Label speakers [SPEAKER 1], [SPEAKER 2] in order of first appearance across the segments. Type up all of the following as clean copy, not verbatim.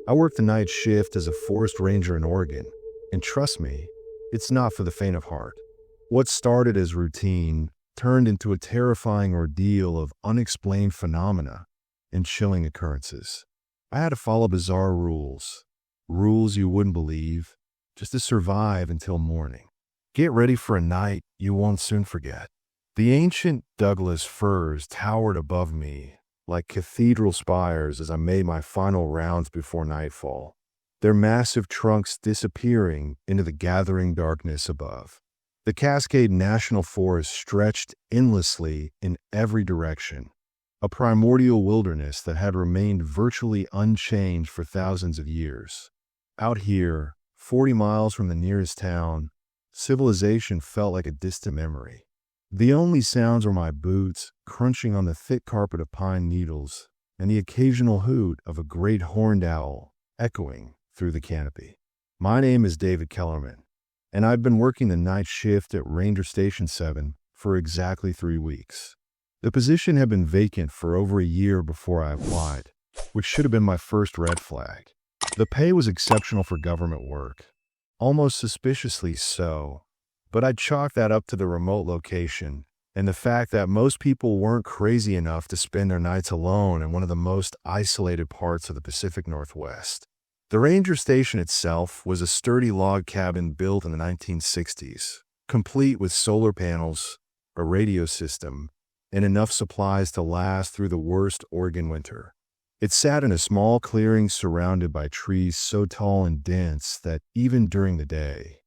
[SPEAKER 1] I worked the night shift as a forest ranger in Oregon, and trust me, it's not for the faint of heart. What started as routine turned into a terrifying ordeal of unexplained phenomena and chilling occurrences. I had to follow bizarre rules you wouldn't believe, just to survive until morning. Get ready for a night you won't soon forget. The ancient Douglas firs towered above me like cathedral spires as I made my final rounds before nightfall, their massive trunks disappearing into the gathering darkness above. The Cascade National Forest stretched endlessly in every direction, a primordial wilderness that had remained virtually unchanged for thousands of years. Out here, 40 miles from the nearest town, civilization felt like a distant memory. The only sounds were my boots crunching on the thick carpet of pine needles and the occasional hoot of a great horned owl echoing through the canopy. My name is David Kellerman, and I've been working the night shift at Ranger Station 7 for exactly 3 weeks. The position had been vacant for over a year before I applied, which should have been my first red flag. The pay was exceptional for government work, almost suspiciously so, but I'd chalk that up to the remote location and the fact that most people weren't crazy enough to spend their nights alone in one of the most isolated parts of the Pacific Northwest. The ranger station itself was a sturdy log cabin built in the 1960s, complete with solar panels, a radio system, and enough supplies to last through the worst Oregon winter. It sat in a small clearing surrounded by trees so tall and dense that even during the day,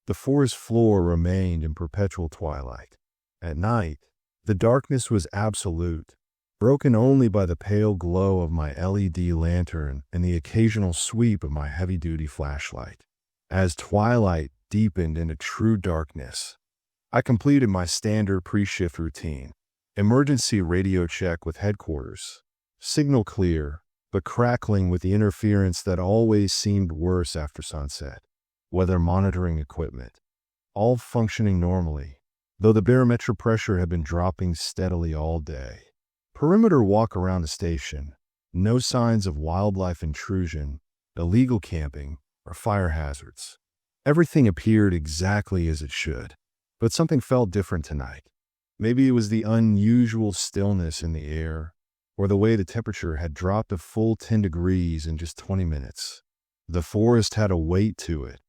[SPEAKER 1] the forest floor remained in perpetual twilight. At night, the darkness was absolute, broken only by the pale glow of my LED lantern and the occasional sweep of my heavy-duty flashlight. As twilight deepened into true darkness, I completed my standard pre-shift routine. Emergency radio check with headquarters. Signal clear, but crackling with the interference that always seemed worse after sunset. Weather monitoring equipment, all functioning normally, though the barometric pressure had been dropping steadily all day. Perimeter walk around the station, no signs of wildlife intrusion, illegal camping, or fire hazards. Everything appeared exactly as it should, but something felt different tonight. Maybe it was the unusual stillness in the air, or the way the temperature had dropped a full 10 degrees in just 20 minutes. The forest had a weight to it,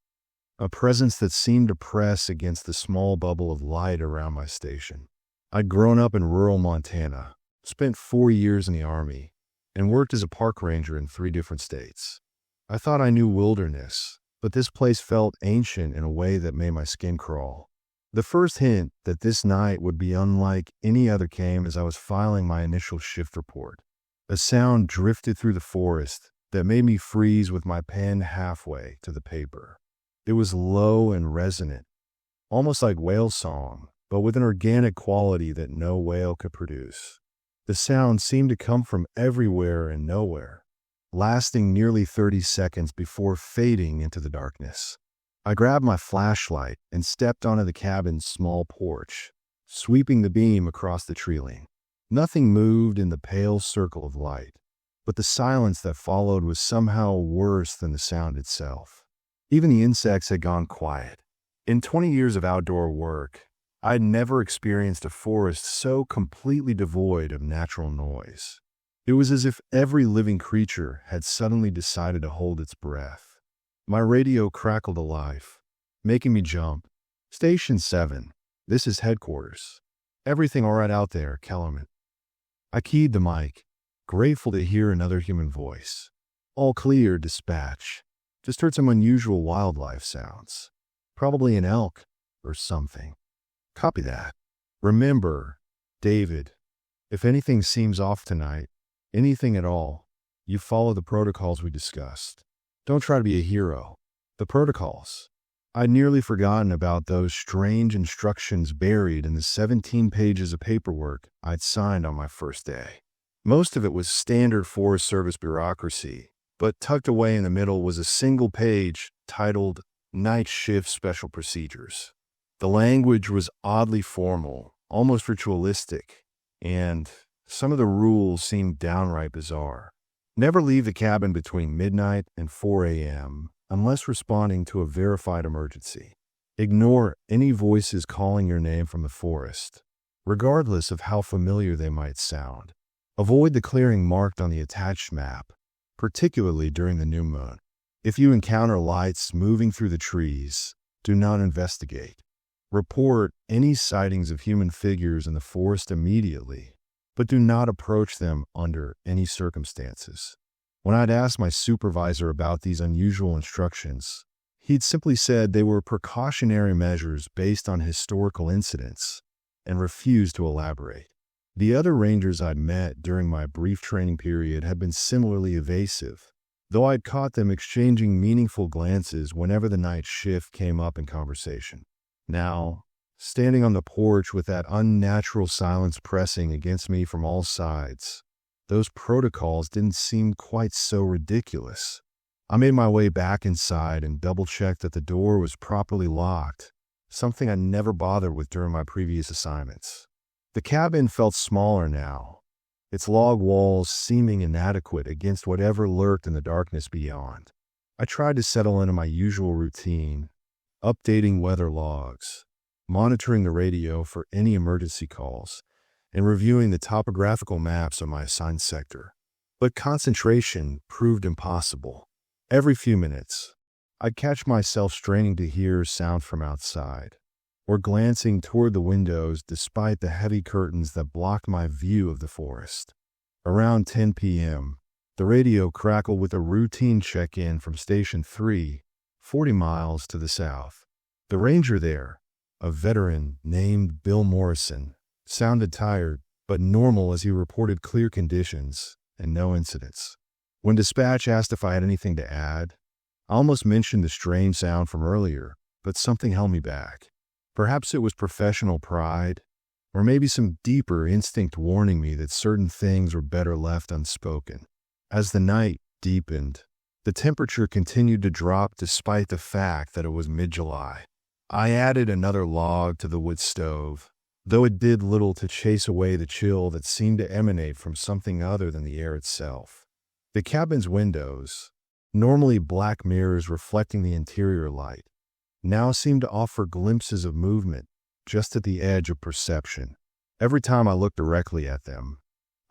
[SPEAKER 1] a presence that seemed to press against the small bubble of light around my station. I'd grown up in rural Montana, spent 4 years in the Army, and worked as a park ranger in 3 different states. I thought I knew wilderness, but this place felt ancient in a way that made my skin crawl. The first hint that this night would be unlike any other came as I was filing my initial shift report. A sound drifted through the forest that made me freeze with my pen halfway to the paper. It was low and resonant, almost like whale song, but with an organic quality that no whale could produce. The sound seemed to come from everywhere and nowhere, lasting nearly 30 seconds before fading into the darkness. I grabbed my flashlight and stepped onto the cabin's small porch, sweeping the beam across the tree-line. Nothing moved in the pale circle of light, but the silence that followed was somehow worse than the sound itself. Even the insects had gone quiet. In 20 years of outdoor work, I'd never experienced a forest so completely devoid of natural noise. It was as if every living creature had suddenly decided to hold its breath. My radio crackled alive, making me jump. Station 7, this is headquarters. Everything all right out there, Kellerman. I keyed the mic, grateful to hear another human voice. All clear, dispatch. Just heard some unusual wildlife sounds. Probably an elk or something. Copy that. Remember, David, if anything seems off tonight, anything at all, you follow the protocols we discussed. Don't try to be a hero. The protocols. I'd nearly forgotten about those strange instructions buried in the 17 pages of paperwork I'd signed on my first day. Most of it was standard Forest Service bureaucracy, but tucked away in the middle was a single page titled Night Shift Special Procedures. The language was oddly formal, almost ritualistic, and some of the rules seemed downright bizarre. Never leave the cabin between midnight and 4 a.m. unless responding to a verified emergency. Ignore any voices calling your name from the forest, regardless of how familiar they might sound. Avoid the clearing marked on the attached map, particularly during the new moon. If you encounter lights moving through the trees, do not investigate. Report any sightings of human figures in the forest immediately, but do not approach them under any circumstances. When I'd asked my supervisor about these unusual instructions, he'd simply said they were precautionary measures based on historical incidents and refused to elaborate. The other rangers I'd met during my brief training period had been similarly evasive, though I'd caught them exchanging meaningful glances whenever the night shift came up in conversation. Now, standing on the porch with that unnatural silence pressing against me from all sides, those protocols didn't seem quite so ridiculous. I made my way back inside and double-checked that the door was properly locked, something I never bothered with during my previous assignments. The cabin felt smaller now, its log walls seeming inadequate against whatever lurked in the darkness beyond. I tried to settle into my usual routine, updating weather logs, monitoring the radio for any emergency calls, and reviewing the topographical maps of my assigned sector. But concentration proved impossible. Every few minutes, I'd catch myself straining to hear sound from outside, or glancing toward the windows despite the heavy curtains that blocked my view of the forest. Around 10 p.m., the radio crackled with a routine check-in from Station 3, 40 miles to the south. The ranger there, a veteran named Bill Morrison, sounded tired but normal as he reported clear conditions and no incidents. When dispatch asked if I had anything to add, I almost mentioned the strange sound from earlier, but something held me back. Perhaps it was professional pride, or maybe some deeper instinct warning me that certain things were better left unspoken. As the night deepened, the temperature continued to drop despite the fact that it was mid-July. I added another log to the wood stove, though it did little to chase away the chill that seemed to emanate from something other than the air itself. The cabin's windows, normally black mirrors reflecting the interior light, now seemed to offer glimpses of movement just at the edge of perception. Every time I looked directly at them,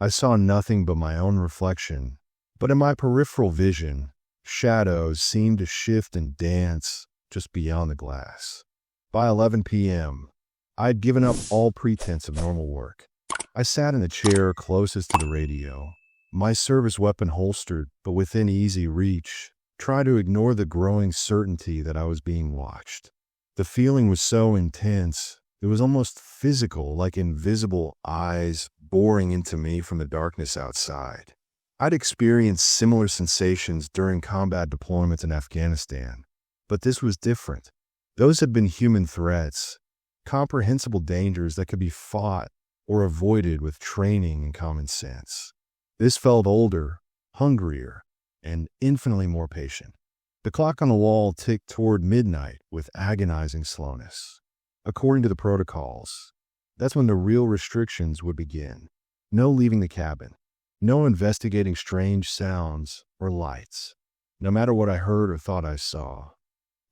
[SPEAKER 1] I saw nothing but my own reflection, but in my peripheral vision, shadows seemed to shift and dance just beyond the glass. By 11 p.m., I'd given up all pretense of normal work. I sat in the chair closest to the radio, my service weapon holstered but within easy reach, trying to ignore the growing certainty that I was being watched. The feeling was so intense, it was almost physical, like invisible eyes boring into me from the darkness outside. I'd experienced similar sensations during combat deployments in Afghanistan, but this was different. Those had been human threats, comprehensible dangers that could be fought or avoided with training and common sense. This felt older, hungrier, and infinitely more patient. The clock on the wall ticked toward midnight with agonizing slowness. According to the protocols, that's when the real restrictions would begin. No leaving the cabin. No investigating strange sounds or lights. No matter what I heard or thought I saw,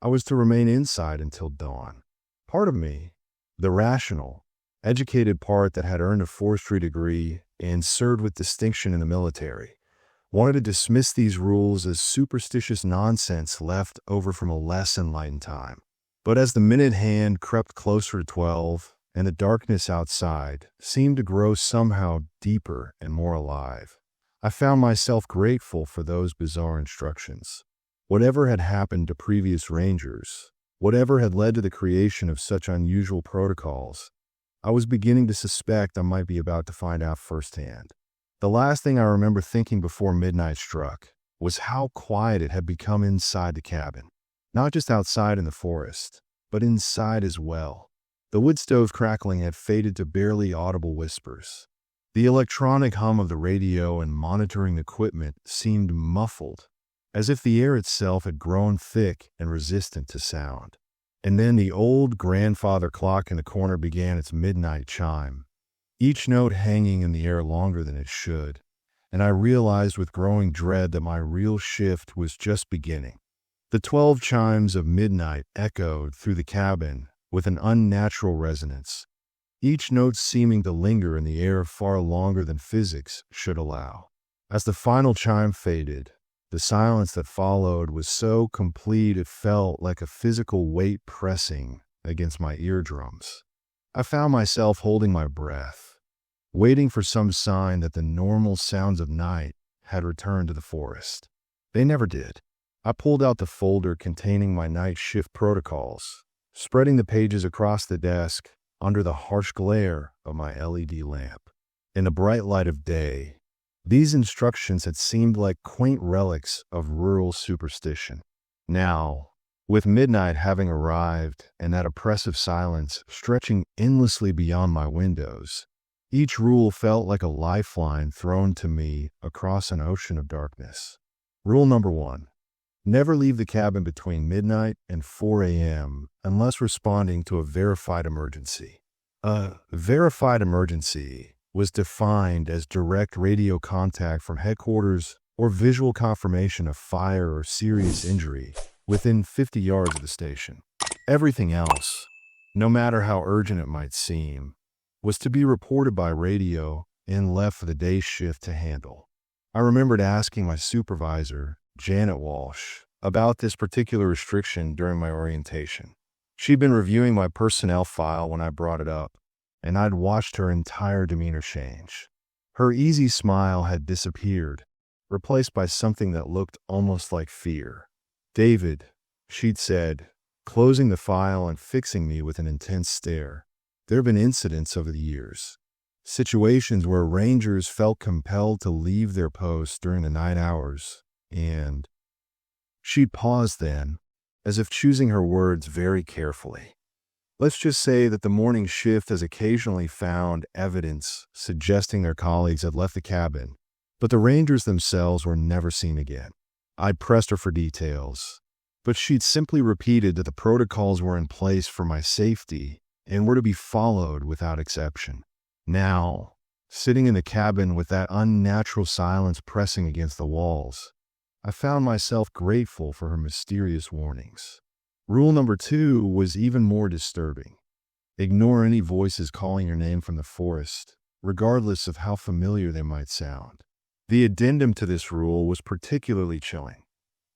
[SPEAKER 1] I was to remain inside until dawn. Part of me, the rational, educated part that had earned a forestry degree and served with distinction in the military, wanted to dismiss these rules as superstitious nonsense left over from a less enlightened time. But as the minute hand crept closer to 12, and the darkness outside seemed to grow somehow deeper and more alive, I found myself grateful for those bizarre instructions. Whatever had happened to previous rangers, whatever had led to the creation of such unusual protocols, I was beginning to suspect I might be about to find out firsthand. The last thing I remember thinking before midnight struck was how quiet it had become inside the cabin. Not just outside in the forest, but inside as well. The wood stove crackling had faded to barely audible whispers. The electronic hum of the radio and monitoring equipment seemed muffled, as if the air itself had grown thick and resistant to sound. And then the old grandfather clock in the corner began its midnight chime, each note hanging in the air longer than it should, and I realized with growing dread that my real shift was just beginning. The 12 chimes of midnight echoed through the cabin with an unnatural resonance, each note seeming to linger in the air far longer than physics should allow. As the final chime faded, the silence that followed was so complete it felt like a physical weight pressing against my eardrums. I found myself holding my breath, waiting for some sign that the normal sounds of night had returned to the forest. They never did. I pulled out the folder containing my night shift protocols, spreading the pages across the desk under the harsh glare of my LED lamp. In the bright light of day, these instructions had seemed like quaint relics of rural superstition. Now, with midnight having arrived and that oppressive silence stretching endlessly beyond my windows, each rule felt like a lifeline thrown to me across an ocean of darkness. Rule number 1. Never leave the cabin between midnight and 4 a.m. unless responding to a verified emergency. A verified emergency was defined as direct radio contact from headquarters or visual confirmation of fire or serious injury within 50 yards of the station. Everything else, no matter how urgent it might seem, was to be reported by radio and left for the day shift to handle. I remembered asking my supervisor, Janet Walsh, about this particular restriction during my orientation. She'd been reviewing my personnel file when I brought it up, and I'd watched her entire demeanor change. Her easy smile had disappeared, replaced by something that looked almost like fear. "David," she'd said, closing the file and fixing me with an intense stare. There have been incidents over the years, situations where rangers felt compelled to leave their posts during the night hours, and she'd pause then, as if choosing her words very carefully. Let's just say that the morning shift has occasionally found evidence suggesting their colleagues had left the cabin, but the rangers themselves were never seen again. I pressed her for details, but she'd simply repeated that the protocols were in place for my safety and were to be followed without exception. Now, sitting in the cabin with that unnatural silence pressing against the walls, I found myself grateful for her mysterious warnings. Rule number 2 was even more disturbing. Ignore any voices calling your name from the forest, regardless of how familiar they might sound. The addendum to this rule was particularly chilling.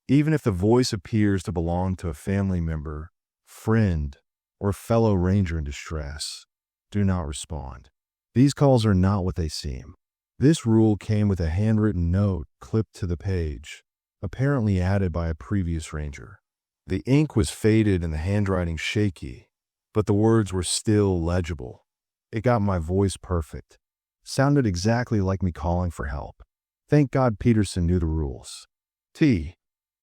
[SPEAKER 1] Even if the voice appears to belong to a family member, friend, or fellow ranger in distress, do not respond. These calls are not what they seem. This rule came with a handwritten note clipped to the page, apparently added by a previous ranger. The ink was faded and the handwriting shaky, but the words were still legible. It got my voice perfect. Sounded exactly like me calling for help. Thank God Peterson knew the rules. T.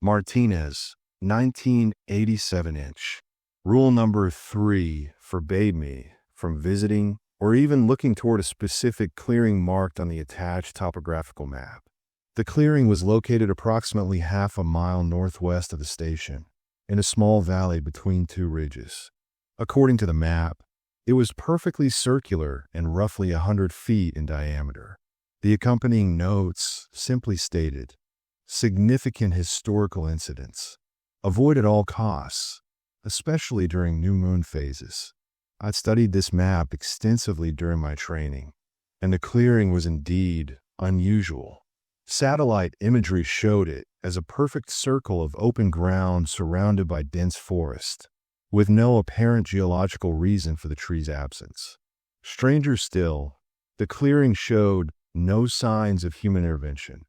[SPEAKER 1] Martinez, 1987-inch. Rule number 3 forbade me from visiting or even looking toward a specific clearing marked on the attached topographical map. The clearing was located approximately half a mile northwest of the station, in a small valley between 2 ridges. According to the map, it was perfectly circular and roughly 100 feet in diameter. The accompanying notes simply stated, "Significant historical incidents. Avoid at all costs, especially during new moon phases." I'd studied this map extensively during my training, and the clearing was indeed unusual. Satellite imagery showed it as a perfect circle of open ground surrounded by dense forest, with no apparent geological reason for the tree's absence. Stranger still, the clearing showed no signs of human intervention.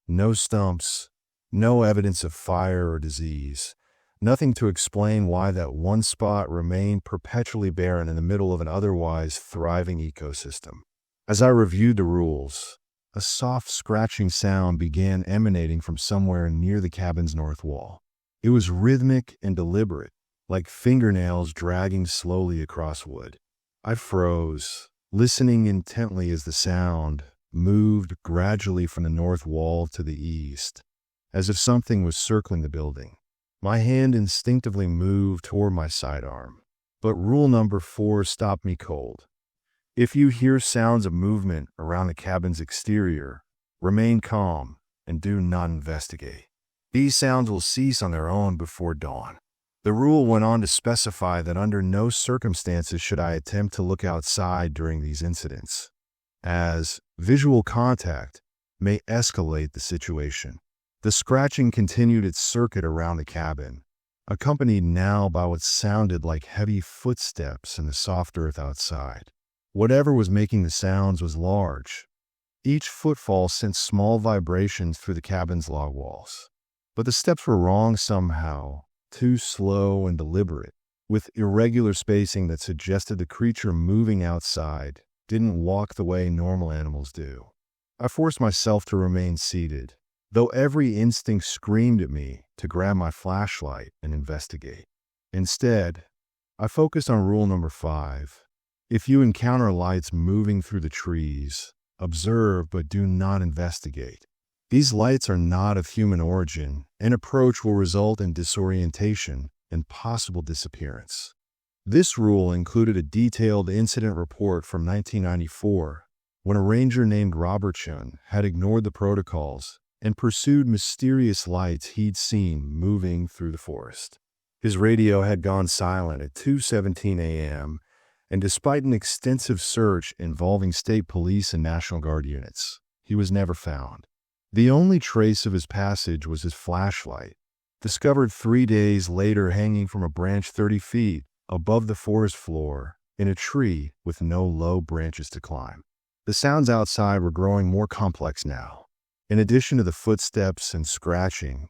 [SPEAKER 1] No stumps, no evidence of fire or disease, nothing to explain why that one spot remained perpetually barren in the middle of an otherwise thriving ecosystem. As I reviewed the rules, a soft scratching sound began emanating from somewhere near the cabin's north wall. It was rhythmic and deliberate, like fingernails dragging slowly across wood. I froze, listening intently as the sound moved gradually from the north wall to the east, as if something was circling the building. My hand instinctively moved toward my sidearm, but rule number 4 stopped me cold. If you hear sounds of movement around the cabin's exterior, Remain calm and do not investigate. These sounds will cease on their own before dawn. The rule went on to specify that under no circumstances should I attempt to look outside during these incidents, as visual contact may escalate the situation. The scratching continued its circuit around the cabin, accompanied now by what sounded like heavy footsteps in the soft earth outside. Whatever was making the sounds was large. Each footfall sent small vibrations through the cabin's log walls. But the steps were wrong somehow, too slow and deliberate, with irregular spacing that suggested the creature moving outside didn't walk the way normal animals do. I forced myself to remain seated, though every instinct screamed at me to grab my flashlight and investigate. Instead, I focused on rule number 5. If you encounter lights moving through the trees, observe but do not investigate. These lights are not of human origin, and approach will result in disorientation and possible disappearance. This rule included a detailed incident report from 1994, when a ranger named Robertson had ignored the protocols and pursued mysterious lights he'd seen moving through the forest. His radio had gone silent at 2:17 a.m., and despite an extensive search involving state police and National Guard units, he was never found. The only trace of his passage was his flashlight, discovered 3 days later hanging from a branch 30 feet above the forest floor in a tree with no low branches to climb. The sounds outside were growing more complex now. In addition to the footsteps and scratching,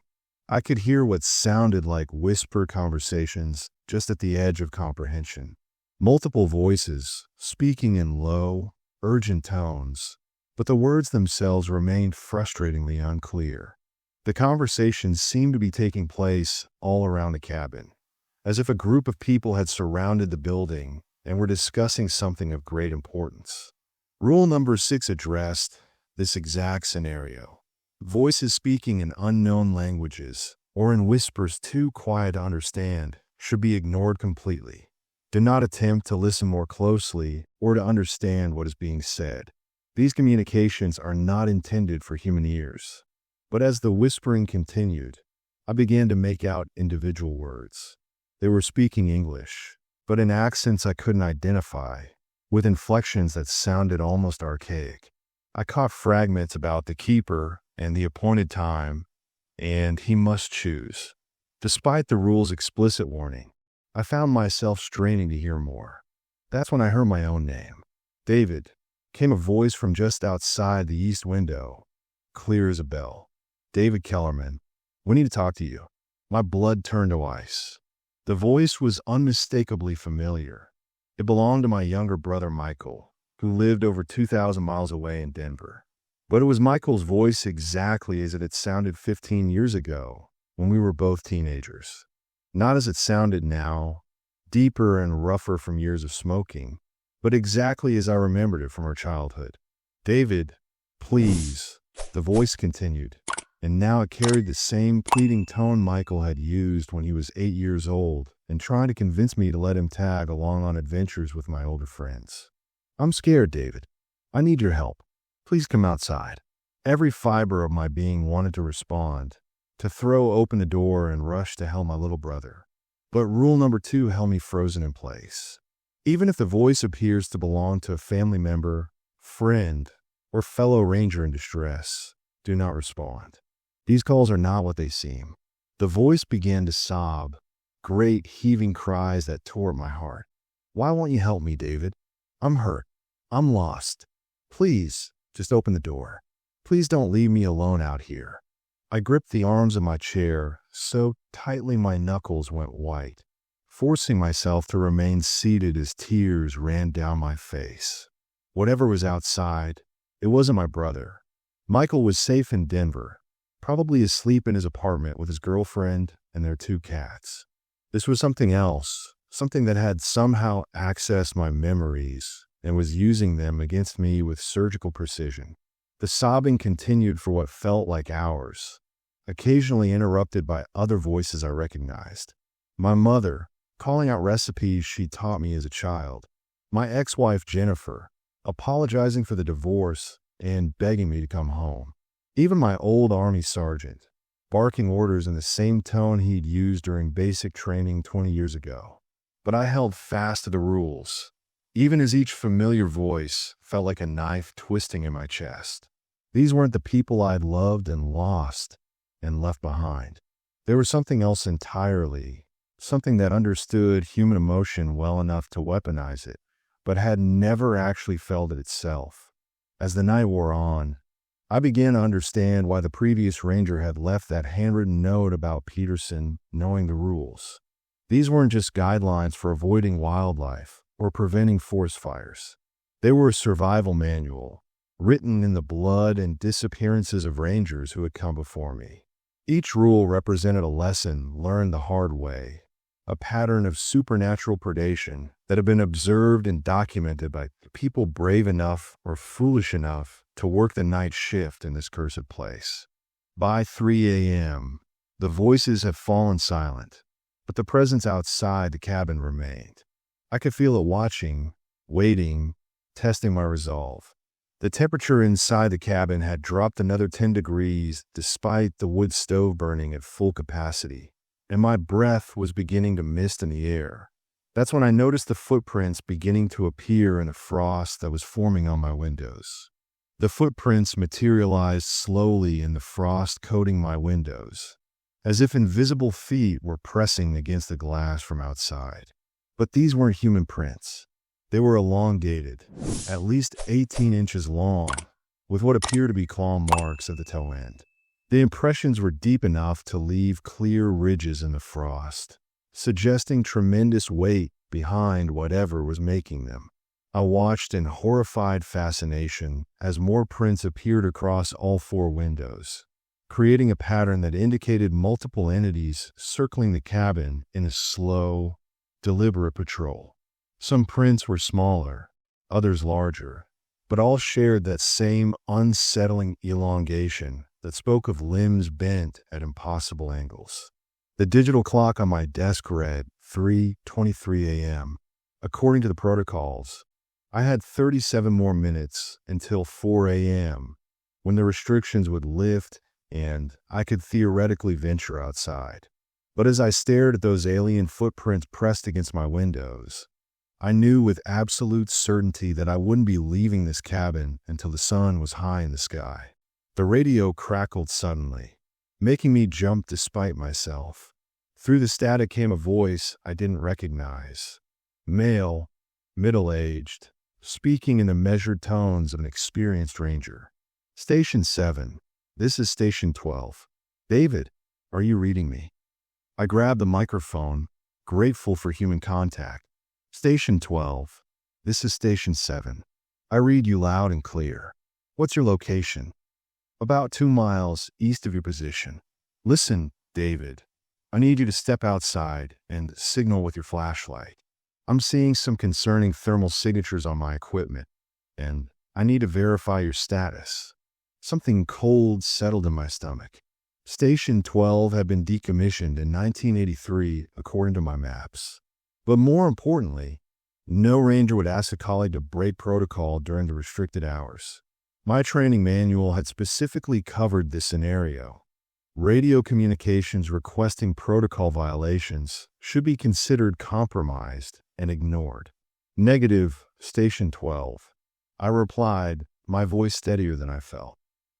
[SPEAKER 1] I could hear what sounded like whispered conversations just at the edge of comprehension. Multiple voices, speaking in low, urgent tones, but the words themselves remained frustratingly unclear. The conversations seemed to be taking place all around the cabin, as if a group of people had surrounded the building and were discussing something of great importance. Rule number 6 addressed this exact scenario. Voices speaking in unknown languages or in whispers too quiet to understand should be ignored completely. Do not attempt to listen more closely or to understand what is being said. These communications are not intended for human ears. But as the whispering continued, I began to make out individual words. They were speaking English, but in accents I couldn't identify, with inflections that sounded almost archaic. I caught fragments about the keeper and the appointed time, and he must choose. Despite the rule's explicit warning, I found myself straining to hear more. That's when I heard my own name. David, came a voice from just outside the east window, clear as a bell. David Kellerman, we need to talk to you. My blood turned to ice. The voice was unmistakably familiar. It belonged to my younger brother Michael, who lived over 2,000 miles away in Denver. But it was Michael's voice exactly as it had sounded 15 years ago when we were both teenagers. Not as it sounded now, deeper and rougher from years of smoking, but exactly as I remembered it from our childhood. David, please, the voice continued, and now it carried the same pleading tone Michael had used when he was 8 years old and trying to convince me to let him tag along on adventures with my older friends. I'm scared, David. I need your help. Please come outside. Every fiber of my being wanted to respond, to throw open the door and rush to help my little brother. But rule number 2 held me frozen in place. Even if the voice appears to belong to a family member, friend, or fellow ranger in distress, do not respond. These calls are not what they seem. The voice began to sob, great heaving cries that tore at my heart. Why won't you help me, David? I'm hurt. I'm lost. Please, just open the door. Please don't leave me alone out here. I gripped the arms of my chair so tightly my knuckles went white, forcing myself to remain seated as tears ran down my face. Whatever was outside, it wasn't my brother. Michael was safe in Denver, probably asleep in his apartment with his girlfriend and their 2 cats. This was something else, something that had somehow accessed my memories and was using them against me with surgical precision. The sobbing continued for what felt like hours, occasionally interrupted by other voices I recognized. My mother, calling out recipes she taught me as a child. My ex-wife, Jennifer, apologizing for the divorce and begging me to come home. Even my old Army sergeant, barking orders in the same tone he'd used during basic training 20 years ago. But I held fast to the rules, even as each familiar voice felt like a knife twisting in my chest. These weren't the people I'd loved and lost and left behind. They were something else entirely, something that understood human emotion well enough to weaponize it, but had never actually felt it itself. As the night wore on, I began to understand why the previous ranger had left that handwritten note about Peterson knowing the rules. These weren't just guidelines for avoiding wildlife or preventing forest fires. They were a survival manual, written in the blood and disappearances of rangers who had come before me. Each rule represented a lesson learned the hard way, a pattern of supernatural predation that had been observed and documented by people brave enough or foolish enough to work the night shift in this cursed place. By 3 a.m., the voices had fallen silent, but the presence outside the cabin remained. I could feel it watching, waiting, testing my resolve. The temperature inside the cabin had dropped another 10 degrees despite the wood stove burning at full capacity, and my breath was beginning to mist in the air. That's when I noticed the footprints beginning to appear in the frost that was forming on my windows. The footprints materialized slowly in the frost coating my windows, as if invisible feet were pressing against the glass from outside. But these weren't human prints. They were elongated, at least 18 inches long, with what appeared to be claw marks at the toe end. The impressions were deep enough to leave clear ridges in the frost, suggesting tremendous weight behind whatever was making them. I watched in horrified fascination as more prints appeared across all 4 windows, creating a pattern that indicated multiple entities circling the cabin in a slow, deliberate patrol. Some prints were smaller, others larger, but all shared that same unsettling elongation that spoke of limbs bent at impossible angles. The digital clock on my desk read 3:23 a.m. According to the protocols, I had 37 more minutes until 4 a.m., when the restrictions would lift and I could theoretically venture outside. But as I stared at those alien footprints pressed against my windows, I knew with absolute certainty that I wouldn't be leaving this cabin until the sun was high in the sky. The radio crackled suddenly, making me jump despite myself. Through the static came a voice I didn't recognize. Male, middle-aged, speaking in the measured tones of an experienced ranger. Station 7. This is Station 12. David, are you reading me? I grabbed the microphone, grateful for human contact. Station 12. This is Station 7. I read you loud and clear. What's your location? About 2 miles east of your position. Listen, David. I need you to step outside and signal with your flashlight. I'm seeing some concerning thermal signatures on my equipment, and I need to verify your status. Something cold settled in my stomach. Station 12 had been decommissioned in 1983, according to my maps. But more importantly, no ranger would ask a colleague to break protocol during the restricted hours. My training manual had specifically covered this scenario. Radio communications requesting protocol violations should be considered compromised and ignored. Negative, Station 12. I replied, my voice steadier than I felt.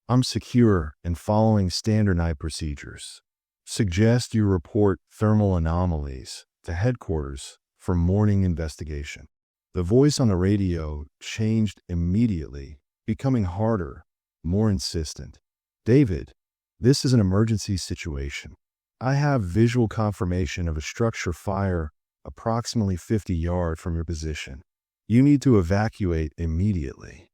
[SPEAKER 1] I'm secure and following standard night procedures. Suggest you report thermal anomalies to headquarters for morning investigation. The voice on the radio changed immediately, becoming harder, more insistent. David, this is an emergency situation. I have visual confirmation of a structure fire approximately 50 yards from your position. You need to evacuate immediately.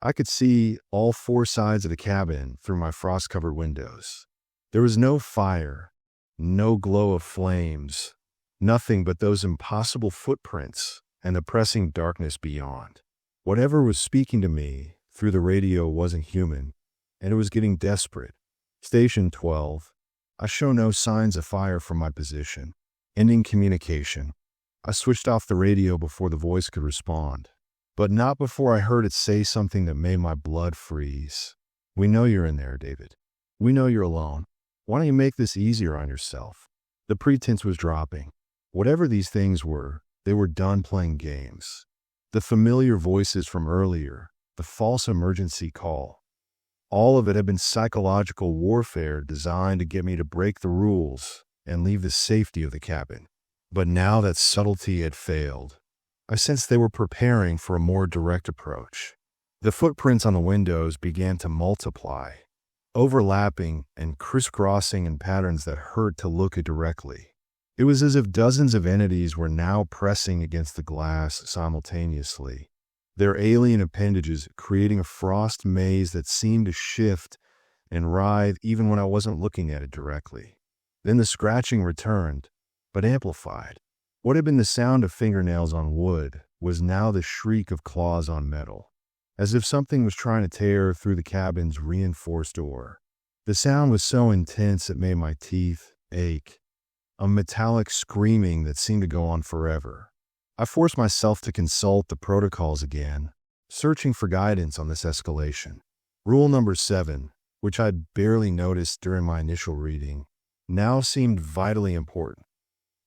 [SPEAKER 1] I could see all 4 sides of the cabin through my frost-covered windows. There was no fire, no glow of flames, nothing but those impossible footprints and the pressing darkness beyond. Whatever was speaking to me through the radio wasn't human, and it was getting desperate. Station 12. I show no signs of fire from my position. Ending communication. I switched off the radio before the voice could respond, but not before I heard it say something that made my blood freeze. "We know you're in there, David. We know you're alone. Why don't you make this easier on yourself?" The pretense was dropping. Whatever these things were, they were done playing games. The familiar voices from earlier, the false emergency call, all of it had been psychological warfare designed to get me to break the rules and leave the safety of the cabin. But now that subtlety had failed, I sensed they were preparing for a more direct approach. The footprints on the windows began to multiply, overlapping and crisscrossing in patterns that hurt to look at directly. It was as if dozens of entities were now pressing against the glass simultaneously, their alien appendages creating a frost maze that seemed to shift and writhe even when I wasn't looking at it directly. Then the scratching returned, but amplified. What had been the sound of fingernails on wood was now the shriek of claws on metal, as if something was trying to tear through the cabin's reinforced door. The sound was so intense it made my teeth ache, a metallic screaming that seemed to go on forever. I forced myself to consult the protocols again, searching for guidance on this escalation. Rule number 7, which I'd barely noticed during my initial reading, now seemed vitally important.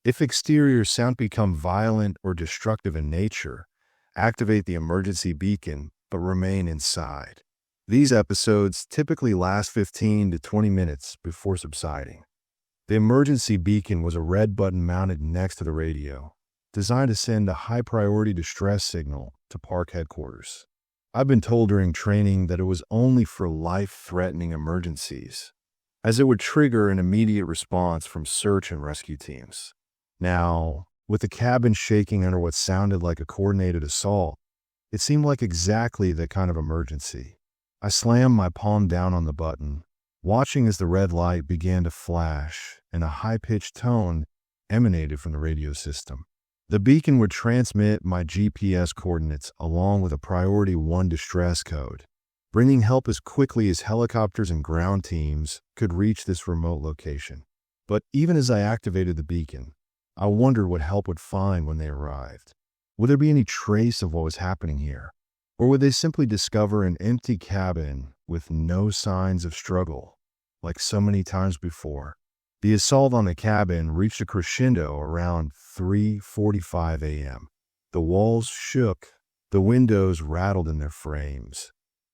[SPEAKER 1] If exterior sound become violent or destructive in nature, activate the emergency beacon but remain inside. These episodes typically last 15 to 20 minutes before subsiding. The emergency beacon was a red button mounted next to the radio, designed to send a high-priority distress signal to park headquarters. I've been told during training that it was only for life-threatening emergencies, as it would trigger an immediate response from search and rescue teams. Now, with the cabin shaking under what sounded like a coordinated assault, it seemed like exactly that kind of emergency. I slammed my palm down on the button, watching as the red light began to flash and a high-pitched tone emanated from the radio system. The beacon would transmit my GPS coordinates along with a Priority 1 distress code, bringing help as quickly as helicopters and ground teams could reach this remote location. But even as I activated the beacon, I wondered what help would find when they arrived. Would there be any trace of what was happening here? Or would they simply discover an empty cabin with no signs of struggle, like so many times before? The assault on the cabin reached a crescendo around 3:45 a.m. The walls shook, the windows rattled in their frames,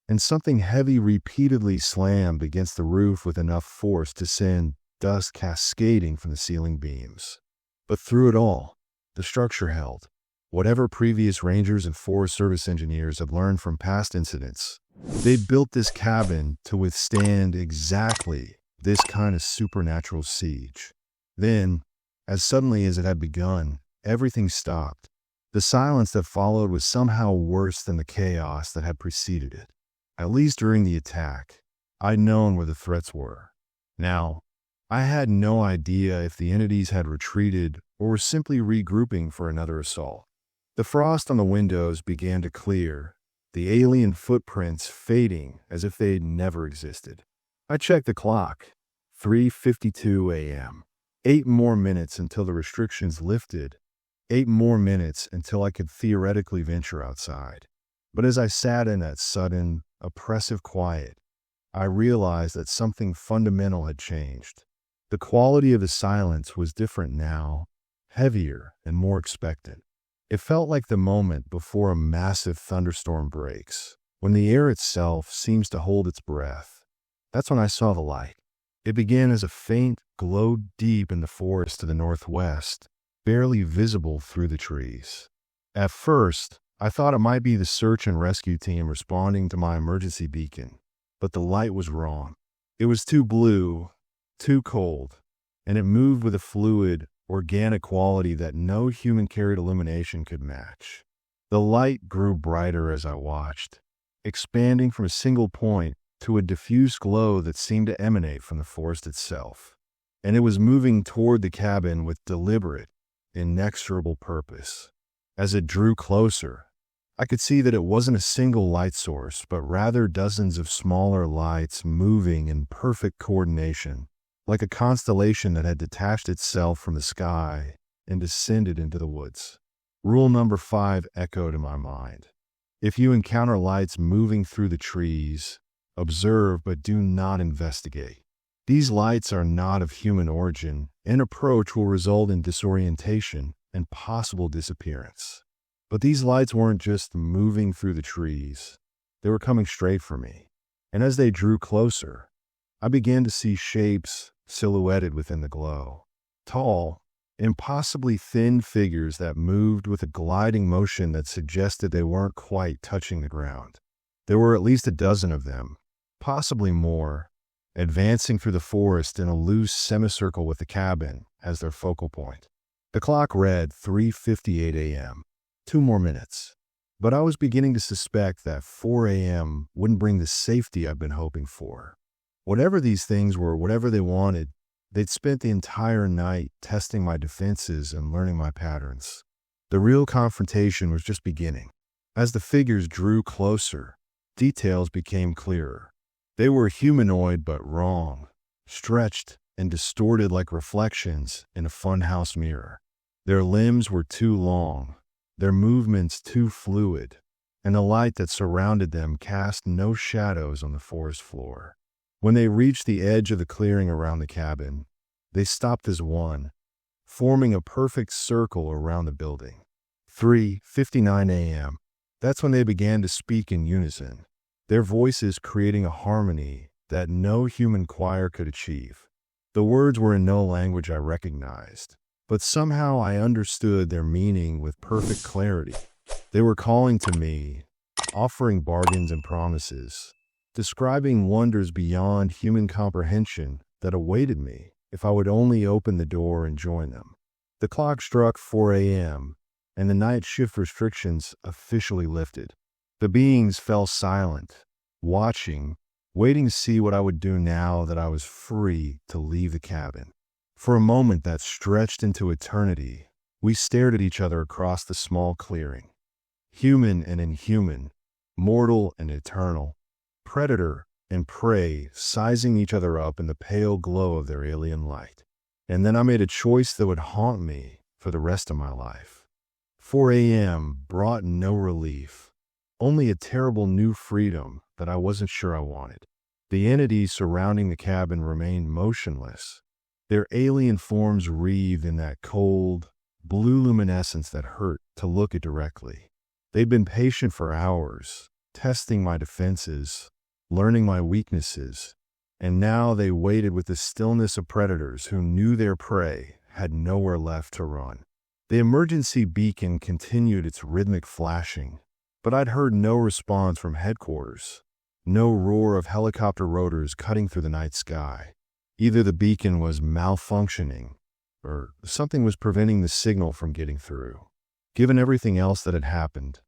[SPEAKER 1] and something heavy repeatedly slammed against the roof with enough force to send dust cascading from the ceiling beams. But through it all, the structure held. Whatever previous rangers and Forest Service engineers had learned from past incidents, they'd built this cabin to withstand exactly this kind of supernatural siege. Then, as suddenly as it had begun, everything stopped. The silence that followed was somehow worse than the chaos that had preceded it. At least during the attack, I'd known where the threats were. Now, I had no idea if the entities had retreated or were simply regrouping for another assault. The frost on the windows began to clear, the alien footprints fading as if they'd never existed. I checked the clock. 3:52 a.m. 8 more minutes until the restrictions lifted. 8 more minutes until I could theoretically venture outside. But as I sat in that sudden, oppressive quiet, I realized that something fundamental had changed. The quality of the silence was different now, heavier and more expectant. It felt like the moment before a massive thunderstorm breaks, when the air itself seems to hold its breath. That's when I saw the light. It began as a faint glow deep in the forest to the northwest, barely visible through the trees. At first, I thought it might be the search and rescue team responding to my emergency beacon, but the light was wrong. It was too blue, too cold, and it moved with a fluid, organic quality that no human-carried illumination could match. The light grew brighter as I watched, expanding from a single point to a diffuse glow that seemed to emanate from the forest itself. And it was moving toward the cabin with deliberate, inexorable purpose. As it drew closer, I could see that it wasn't a single light source, but rather dozens of smaller lights moving in perfect coordination, like a constellation that had detached itself from the sky and descended into the woods. Rule number 5 echoed in my mind. If you encounter lights moving through the trees, observe, but do not investigate. These lights are not of human origin, and approach will result in disorientation and possible disappearance. But these lights weren't just moving through the trees. They were coming straight for me. And as they drew closer, I began to see shapes silhouetted within the glow. Tall, impossibly thin figures that moved with a gliding motion that suggested they weren't quite touching the ground. There were at least a dozen of them, possibly more, advancing through the forest in a loose semicircle with the cabin as their focal point. The clock read 3:58 a.m. 2 more minutes. But I was beginning to suspect that 4 a.m. wouldn't bring the safety I've been hoping for. Whatever these things were, whatever they wanted, they'd spent the entire night testing my defenses and learning my patterns. The real confrontation was just beginning. As the figures drew closer, details became clearer. They were humanoid but wrong, stretched and distorted like reflections in a funhouse mirror. Their limbs were too long, their movements too fluid, and the light that surrounded them cast no shadows on the forest floor. When they reached the edge of the clearing around the cabin, they stopped as one, forming a perfect circle around the building. 3:59 a.m. That's when they began to speak in unison, their voices creating a harmony that no human choir could achieve. The words were in no language I recognized, but somehow I understood their meaning with perfect clarity. They were calling to me, offering bargains and promises, describing wonders beyond human comprehension that awaited me if I would only open the door and join them. The clock struck 4 a.m., and the night shift restrictions officially lifted. The beings fell silent, watching, waiting to see what I would do now that I was free to leave the cabin. For a moment that stretched into eternity, we stared at each other across the small clearing. Human and inhuman, mortal and eternal, predator and prey sizing each other up in the pale glow of their alien light. And then I made a choice that would haunt me for the rest of my life. 4 a.m. brought no relief, only a terrible new freedom that I wasn't sure I wanted. The entities surrounding the cabin remained motionless, their alien forms wreathed in that cold, blue luminescence that hurt to look at directly. They'd been patient for hours, testing my defenses, learning my weaknesses, and now they waited with the stillness of predators who knew their prey had nowhere left to run. The emergency beacon continued its rhythmic flashing, but I'd heard no response from headquarters, no roar of helicopter rotors cutting through the night sky. Either the beacon was malfunctioning, or something was preventing the signal from getting through. Given everything else that had happened,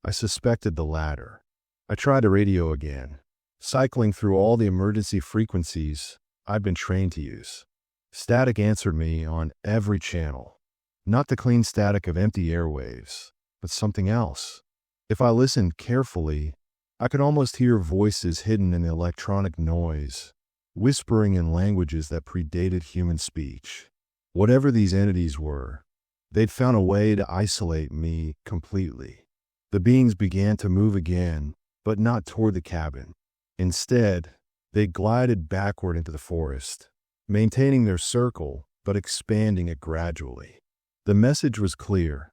[SPEAKER 1] I suspected the latter. I tried the radio again, cycling through all the emergency frequencies I'd been trained to use. Static answered me on every channel. Not the clean static of empty airwaves, but something else. If I listened carefully, I could almost hear voices hidden in the electronic noise, whispering in languages that predated human speech. Whatever these entities were, they'd found a way to isolate me completely. The beings began to move again, but not toward the cabin. Instead, they glided backward into the forest, maintaining their circle, but expanding it gradually. The message was clear.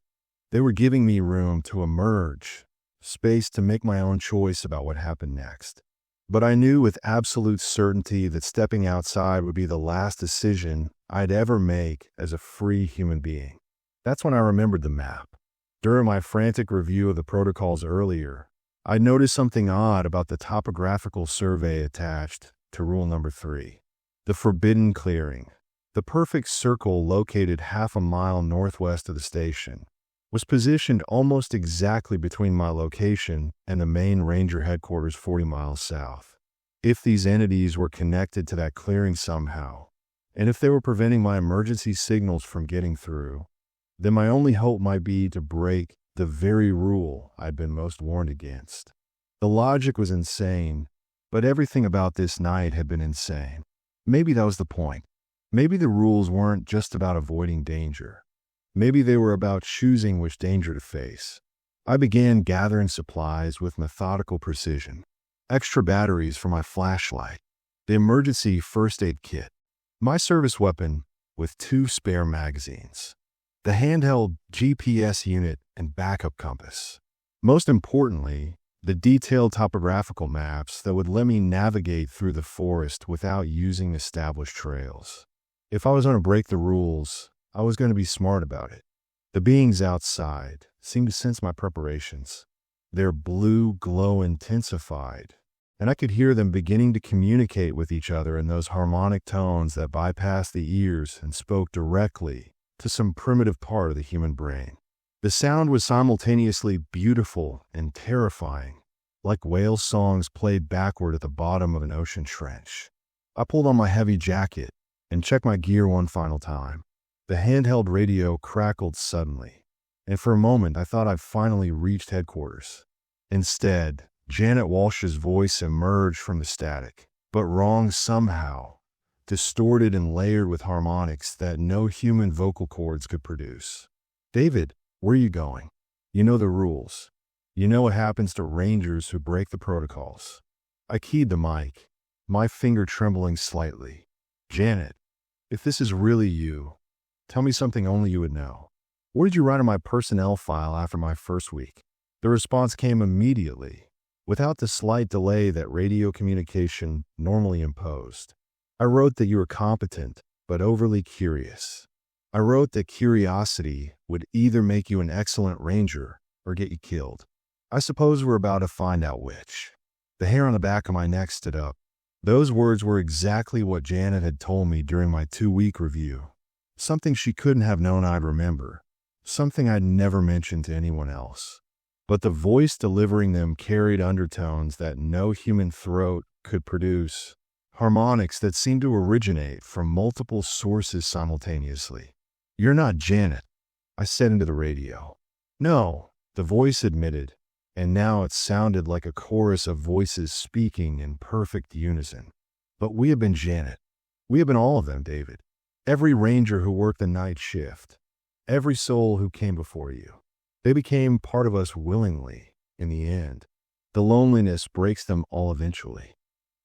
[SPEAKER 1] They were giving me room to emerge, space to make my own choice about what happened next. But I knew with absolute certainty that stepping outside would be the last decision I'd ever make as a free human being. That's when I remembered the map. During my frantic review of the protocols earlier, I noticed something odd about the topographical survey attached to rule number 3. The forbidden clearing, the perfect circle located half a mile northwest of the station, was positioned almost exactly between my location and the main ranger headquarters 40 miles south. If these entities were connected to that clearing somehow, and if they were preventing my emergency signals from getting through, then my only hope might be to break the very rule I'd been most warned against. The logic was insane, but everything about this night had been insane. Maybe that was the point. Maybe the rules weren't just about avoiding danger. Maybe they were about choosing which danger to face. I began gathering supplies with methodical precision. extra batteries for my flashlight, the emergency first aid kit, my service weapon with 2 spare magazines, the handheld GPS unit and backup compass. Most importantly, the detailed topographical maps that would let me navigate through the forest without using established trails. If I was going to break the rules, I was going to be smart about it. The beings outside seemed to sense my preparations. Their blue glow intensified, and I could hear them beginning to communicate with each other in those harmonic tones that bypassed the ears and spoke directly to some primitive part of the human brain. The sound was simultaneously beautiful and terrifying, like whale songs played backward at the bottom of an ocean trench. I pulled on my heavy jacket and checked my gear one final time. The handheld radio crackled suddenly, and for a moment I thought I'd finally reached headquarters. Instead, Janet Walsh's voice emerged from the static, but wrong somehow, distorted and layered with harmonics that no human vocal cords could produce. "David, where are you going? You know the rules. You know what happens to rangers who break the protocols." I keyed the mic, my finger trembling slightly. "Janet, if this is really you, tell me something only you would know. What did you write in my personnel file after my first week?" The response came immediately, without the slight delay that radio communication normally imposed. "I wrote that you were competent, but overly curious. I wrote that curiosity would either make you an excellent ranger or get you killed. I suppose we're about to find out which." The hair on the back of my neck stood up. Those words were exactly what Janet had told me during my 2-week review. Something she couldn't have known I'd remember. Something I'd never mentioned to anyone else. But the voice delivering them carried undertones that no human throat could produce, harmonics that seemed to originate from multiple sources simultaneously. "You're not Janet," I said into the radio. "No," the voice admitted, and now it sounded like a chorus of voices speaking in perfect unison. "But we have been Janet. We have been all of them, David. Every ranger who worked the night shift. Every soul who came before you. They became part of us willingly, in the end. The loneliness breaks them all eventually."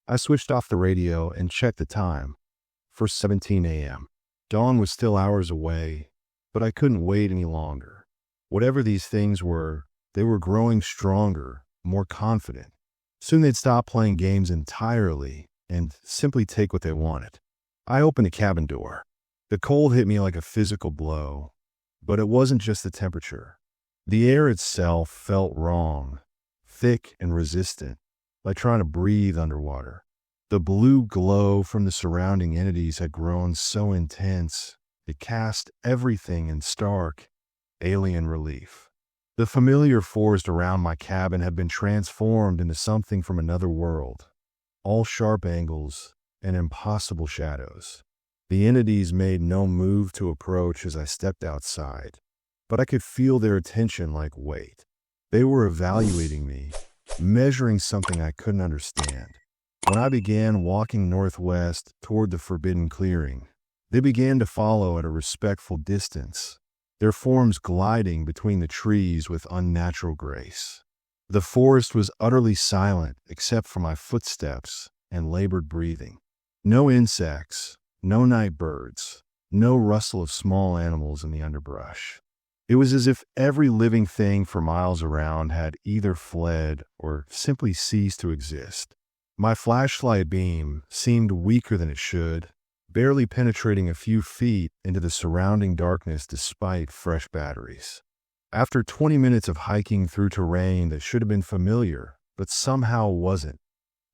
[SPEAKER 1] I switched off the radio and checked the time. 4:17 a.m. Dawn was still hours away, but I couldn't wait any longer. Whatever these things were, they were growing stronger, more confident. Soon they'd stop playing games entirely and simply take what they wanted. I opened the cabin door. The cold hit me like a physical blow, but it wasn't just the temperature. The air itself felt wrong, thick and resistant, like trying to breathe underwater. The blue glow from the surrounding entities had grown so intense, it cast everything in stark, alien relief. The familiar forest around my cabin had been transformed into something from another world. All sharp angles and impossible shadows. The entities made no move to approach as I stepped outside, but I could feel their attention like weight. They were evaluating me, measuring something I couldn't understand. When I began walking northwest toward the forbidden clearing, they began to follow at a respectful distance, their forms gliding between the trees with unnatural grace. The forest was utterly silent except for my footsteps and labored breathing. No insects, no night birds, no rustle of small animals in the underbrush. It was as if every living thing for miles around had either fled or simply ceased to exist. My flashlight beam seemed weaker than it should, barely penetrating a few feet into the surrounding darkness despite fresh batteries. After 20 minutes of hiking through terrain that should have been familiar, but somehow wasn't,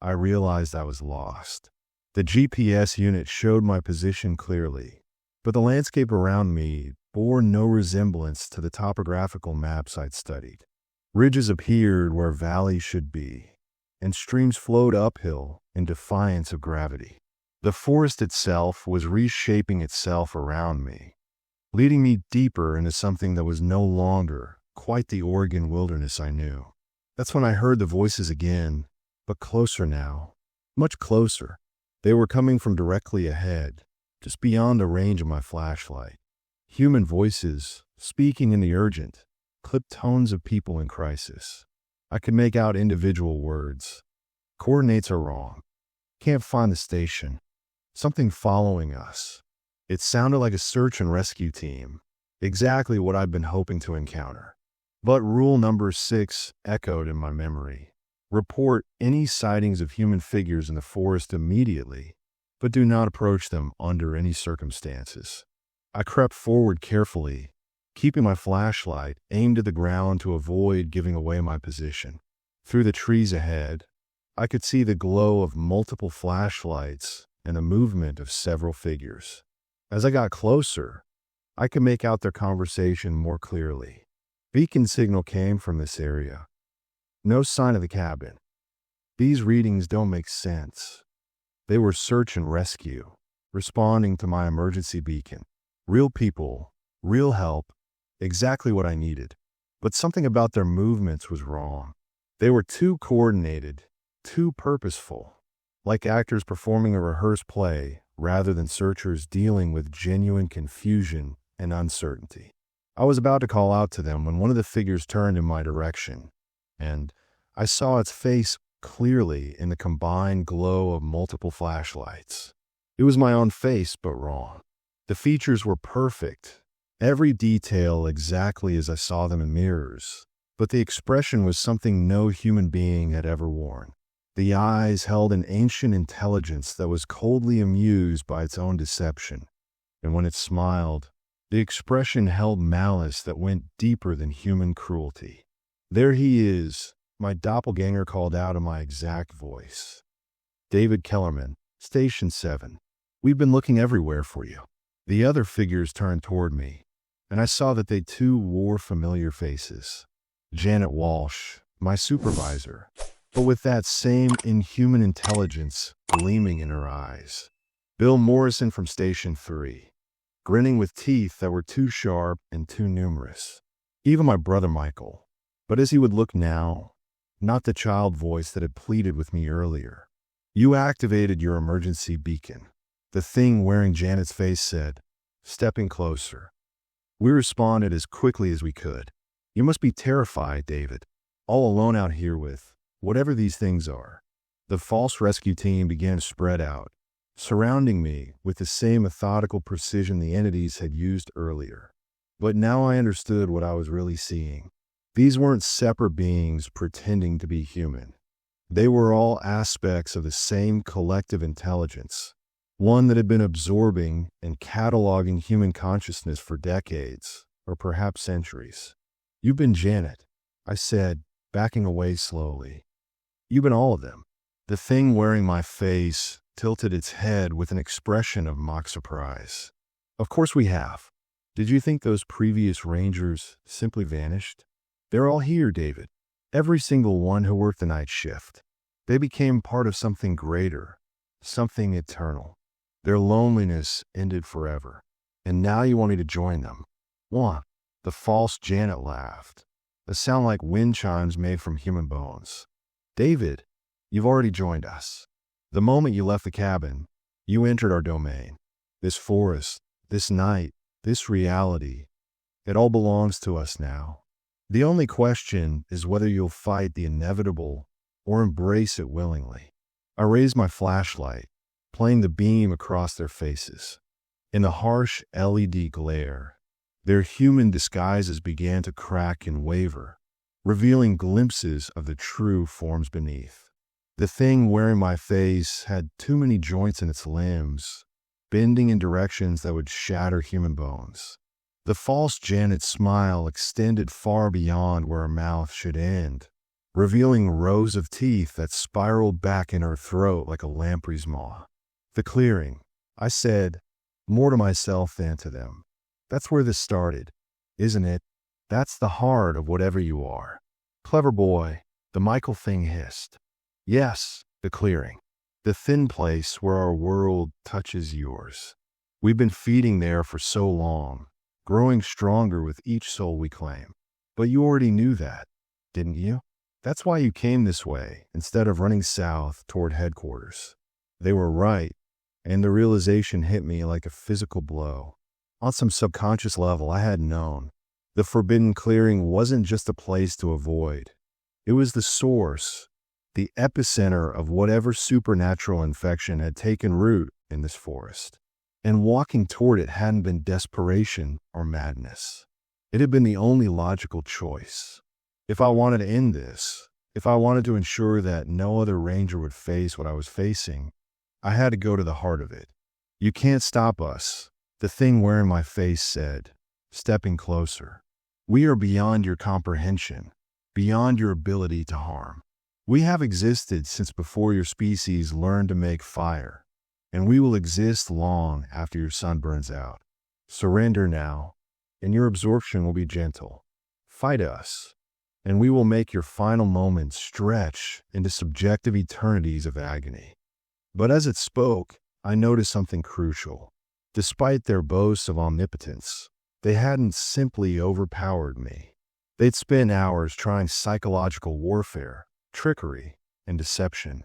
[SPEAKER 1] I realized I was lost. The GPS unit showed my position clearly, but the landscape around me bore no resemblance to the topographical maps I'd studied. Ridges appeared where valleys should be, and streams flowed uphill in defiance of gravity. The forest itself was reshaping itself around me, leading me deeper into something that was no longer quite the Oregon wilderness I knew. That's when I heard the voices again, but closer now, much closer. They were coming from directly ahead, just beyond the range of my flashlight. Human voices, speaking in the urgent, clipped tones of people in crisis. I could make out individual words. Coordinates are wrong. Can't find the station. Something following us. It sounded like a search and rescue team. Exactly what I'd been hoping to encounter. But rule number 6 echoed in my memory. Report any sightings of human figures in the forest immediately, but do not approach them under any circumstances. I crept forward carefully, keeping my flashlight aimed at the ground to avoid giving away my position. Through the trees ahead, I could see the glow of multiple flashlights and the movement of several figures. As I got closer, I could make out their conversation more clearly. Beacon signal came from this area. No sign of the cabin. These readings don't make sense. They were search and rescue, responding to my emergency beacon. Real people, real help, exactly what I needed. But something about their movements was wrong. They were too coordinated, too purposeful, like actors performing a rehearsed play rather than searchers dealing with genuine confusion and uncertainty. I was about to call out to them when one of the figures turned in my direction, and I saw its face clearly in the combined glow of multiple flashlights. It was my own face, but wrong. The features were perfect, every detail exactly as I saw them in mirrors, but the expression was something no human being had ever worn. The eyes held an ancient intelligence that was coldly amused by its own deception, and when it smiled, the expression held malice that went deeper than human cruelty. "There he is," my doppelganger called out in my exact voice. "David Kellerman, Station 7. We've been looking everywhere for you." The other figures turned toward me, and I saw that they too wore familiar faces. Janet Walsh, my supervisor, but with that same inhuman intelligence gleaming in her eyes. Bill Morrison from Station 3, grinning with teeth that were too sharp and too numerous. Even my brother Michael. But as he would look now, not the child voice that had pleaded with me earlier. "You activated your emergency beacon," the thing wearing Janet's face said, stepping closer. "We responded as quickly as we could. You must be terrified, David, all alone out here with whatever these things are." The false rescue team began to spread out, surrounding me with the same methodical precision the entities had used earlier. But now I understood what I was really seeing. These weren't separate beings pretending to be human. They were all aspects of the same collective intelligence, one that had been absorbing and cataloging human consciousness for decades, or perhaps centuries. "You've been Janet," I said, backing away slowly. "You've been all of them." The thing wearing my face tilted its head with an expression of mock surprise. "Of course we have. Did you think those previous rangers simply vanished? They're all here, David. Every single one who worked the night shift. They became part of something greater, something eternal. Their loneliness ended forever. And now you want me to join them." "What?" The false Janet laughed, a sound like wind chimes made from human bones. "David, you've already joined us. The moment you left the cabin, you entered our domain. This forest, this night, this reality, it all belongs to us now. The only question is whether you'll fight the inevitable or embrace it willingly." I raised my flashlight, playing the beam across their faces. In the harsh LED glare, their human disguises began to crack and waver, revealing glimpses of the true forms beneath. The thing wearing my face had too many joints in its limbs, bending in directions that would shatter human bones. The false Janet's smile extended far beyond where her mouth should end, revealing rows of teeth that spiraled back in her throat like a lamprey's maw. "The clearing," I said, more to myself than to them. "That's where this started, isn't it? That's the heart of whatever you are." "Clever boy," the Michael thing hissed. "Yes, the clearing. The thin place where our world touches yours. We've been feeding there for so long, growing stronger with each soul we claim. But you already knew that, didn't you? That's why you came this way instead of running south toward headquarters." They were right, and the realization hit me like a physical blow. On some subconscious level, I had known. The forbidden clearing wasn't just a place to avoid. It was the source, the epicenter of whatever supernatural infection had taken root in this forest. And walking toward it hadn't been desperation or madness. It had been the only logical choice. If I wanted to end this, if I wanted to ensure that no other ranger would face what I was facing, I had to go to the heart of it. "You can't stop us," the thing wearing my face said, stepping closer. "We are beyond your comprehension, beyond your ability to harm. We have existed since before your species learned to make fire, and we will exist long after your sun burns out. Surrender now, and your absorption will be gentle. Fight us, and we will make your final moments stretch into subjective eternities of agony." But as it spoke, I noticed something crucial. Despite their boasts of omnipotence, they hadn't simply overpowered me. They'd spent hours trying psychological warfare, trickery, and deception.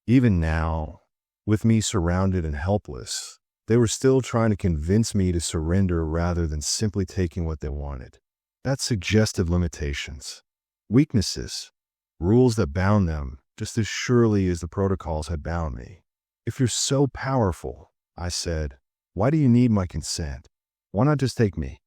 [SPEAKER 1] Even now, with me surrounded and helpless, they were still trying to convince me to surrender rather than simply taking what they wanted. That suggested limitations, weaknesses, rules that bound them just as surely as the protocols had bound me. "If you're so powerful," I said, "why do you need my consent? Why not just take me?"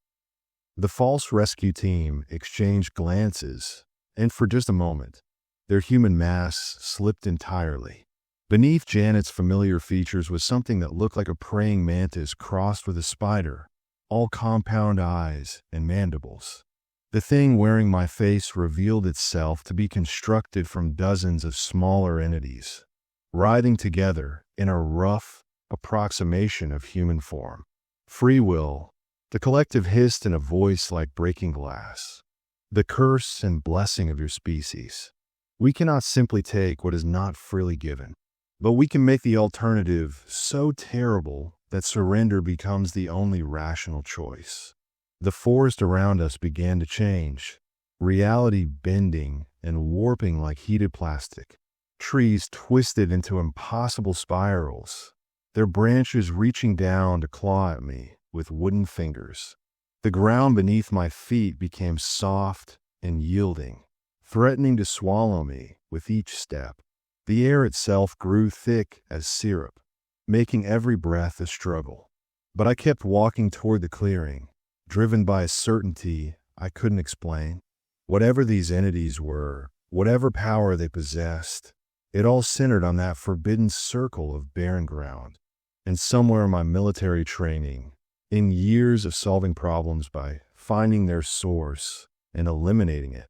[SPEAKER 1] The false rescue team exchanged glances, and for just a moment, their human masks slipped entirely. Beneath Janet's familiar features was something that looked like a praying mantis crossed with a spider, all compound eyes and mandibles. The thing wearing my face revealed itself to be constructed from dozens of smaller entities, writhing together in a rough approximation of human form. "Free will," the collective hissed in a voice like breaking glass. "The curse and blessing of your species. We cannot simply take what is not freely given, but we can make the alternative so terrible that surrender becomes the only rational choice." The forest around us began to change, reality bending and warping like heated plastic. Trees twisted into impossible spirals, their branches reaching down to claw at me with wooden fingers. The ground beneath my feet became soft and yielding, threatening to swallow me with each step. The air itself grew thick as syrup, making every breath a struggle. But I kept walking toward the clearing, driven by a certainty I couldn't explain. Whatever these entities were, whatever power they possessed, it all centered on that forbidden circle of barren ground. And somewhere in my military training, in years of solving problems by finding their source and eliminating it,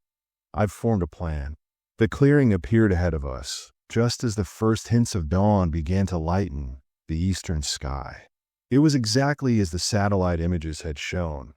[SPEAKER 1] I'd formed a plan. The clearing appeared ahead of us, just as the first hints of dawn began to lighten the eastern sky. It was exactly as the satellite images had shown,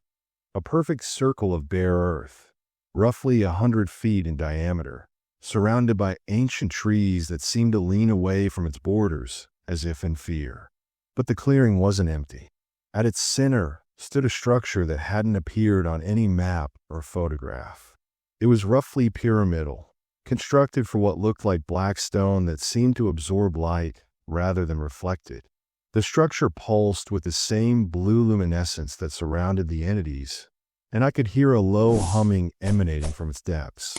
[SPEAKER 1] a perfect circle of bare earth, roughly 100 feet in diameter, surrounded by ancient trees that seemed to lean away from its borders as if in fear. But the clearing wasn't empty. At its center stood a structure that hadn't appeared on any map or photograph. It was roughly pyramidal, constructed for what looked like black stone that seemed to absorb light rather than reflect it. The structure pulsed with the same blue luminescence that surrounded the entities, and I could hear a low humming emanating from its depths,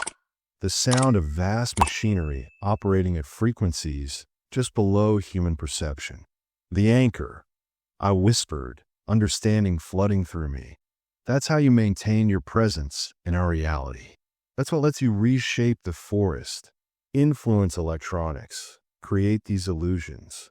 [SPEAKER 1] the sound of vast machinery operating at frequencies just below human perception. "The anchor," I whispered, understanding flooding through me. "That's how you maintain your presence in our reality. That's what lets you reshape the forest, influence electronics, create these illusions."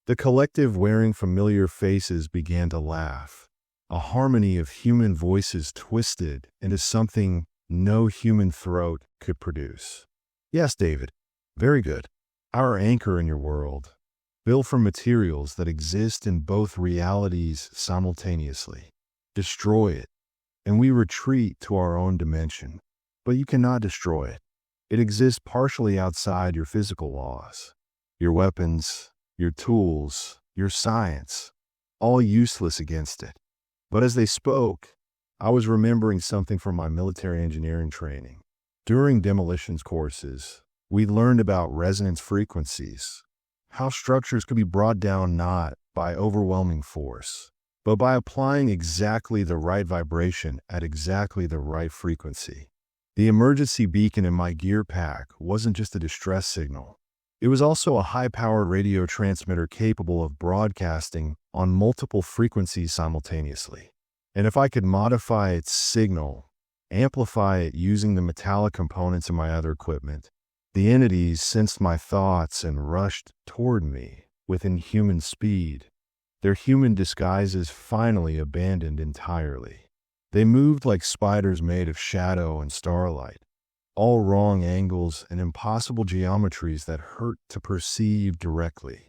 [SPEAKER 1] The collective wearing familiar faces began to laugh. A harmony of human voices twisted into something no human throat could produce. "Yes, David. Very good. Our anchor in your world, built from materials that exist in both realities simultaneously. Destroy it, and we retreat to our own dimension. But you cannot destroy it. It exists partially outside your physical laws. Your weapons, your tools, your science, all useless against it." But as they spoke, I was remembering something from my military engineering training. During demolitions courses, we learned about resonance frequencies, how structures could be brought down not by overwhelming force, but by applying exactly the right vibration at exactly the right frequency. The emergency beacon in my gear pack wasn't just a distress signal. It was also a high-powered radio transmitter capable of broadcasting on multiple frequencies simultaneously. And if I could modify its signal, amplify it using the metallic components in my other equipment, the entities sensed my thoughts and rushed toward me with inhuman speed. Their human disguises finally abandoned entirely. They moved like spiders made of shadow and starlight, all wrong angles and impossible geometries that hurt to perceive directly.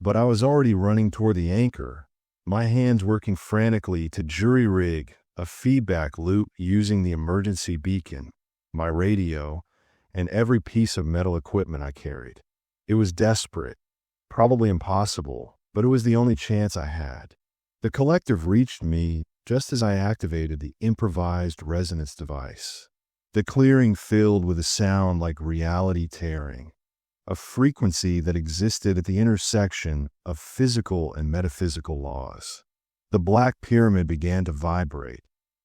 [SPEAKER 1] But I was already running toward the anchor, my hands working frantically to jury-rig a feedback loop using the emergency beacon, my radio, and every piece of metal equipment I carried. It was desperate, probably impossible, but it was the only chance I had. The collective reached me just as I activated the improvised resonance device. The clearing filled with a sound like reality tearing, a frequency that existed at the intersection of physical and metaphysical laws. The black pyramid began to vibrate,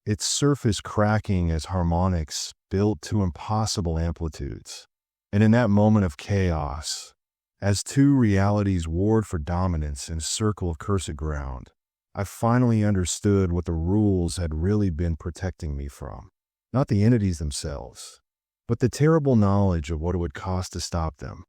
[SPEAKER 1] its surface cracking as harmonics built to impossible amplitudes. And in that moment of chaos, as two realities warred for dominance in a circle of cursed ground, I finally understood what the rules had really been protecting me from. Not the entities themselves, but the terrible knowledge of what it would cost to stop them.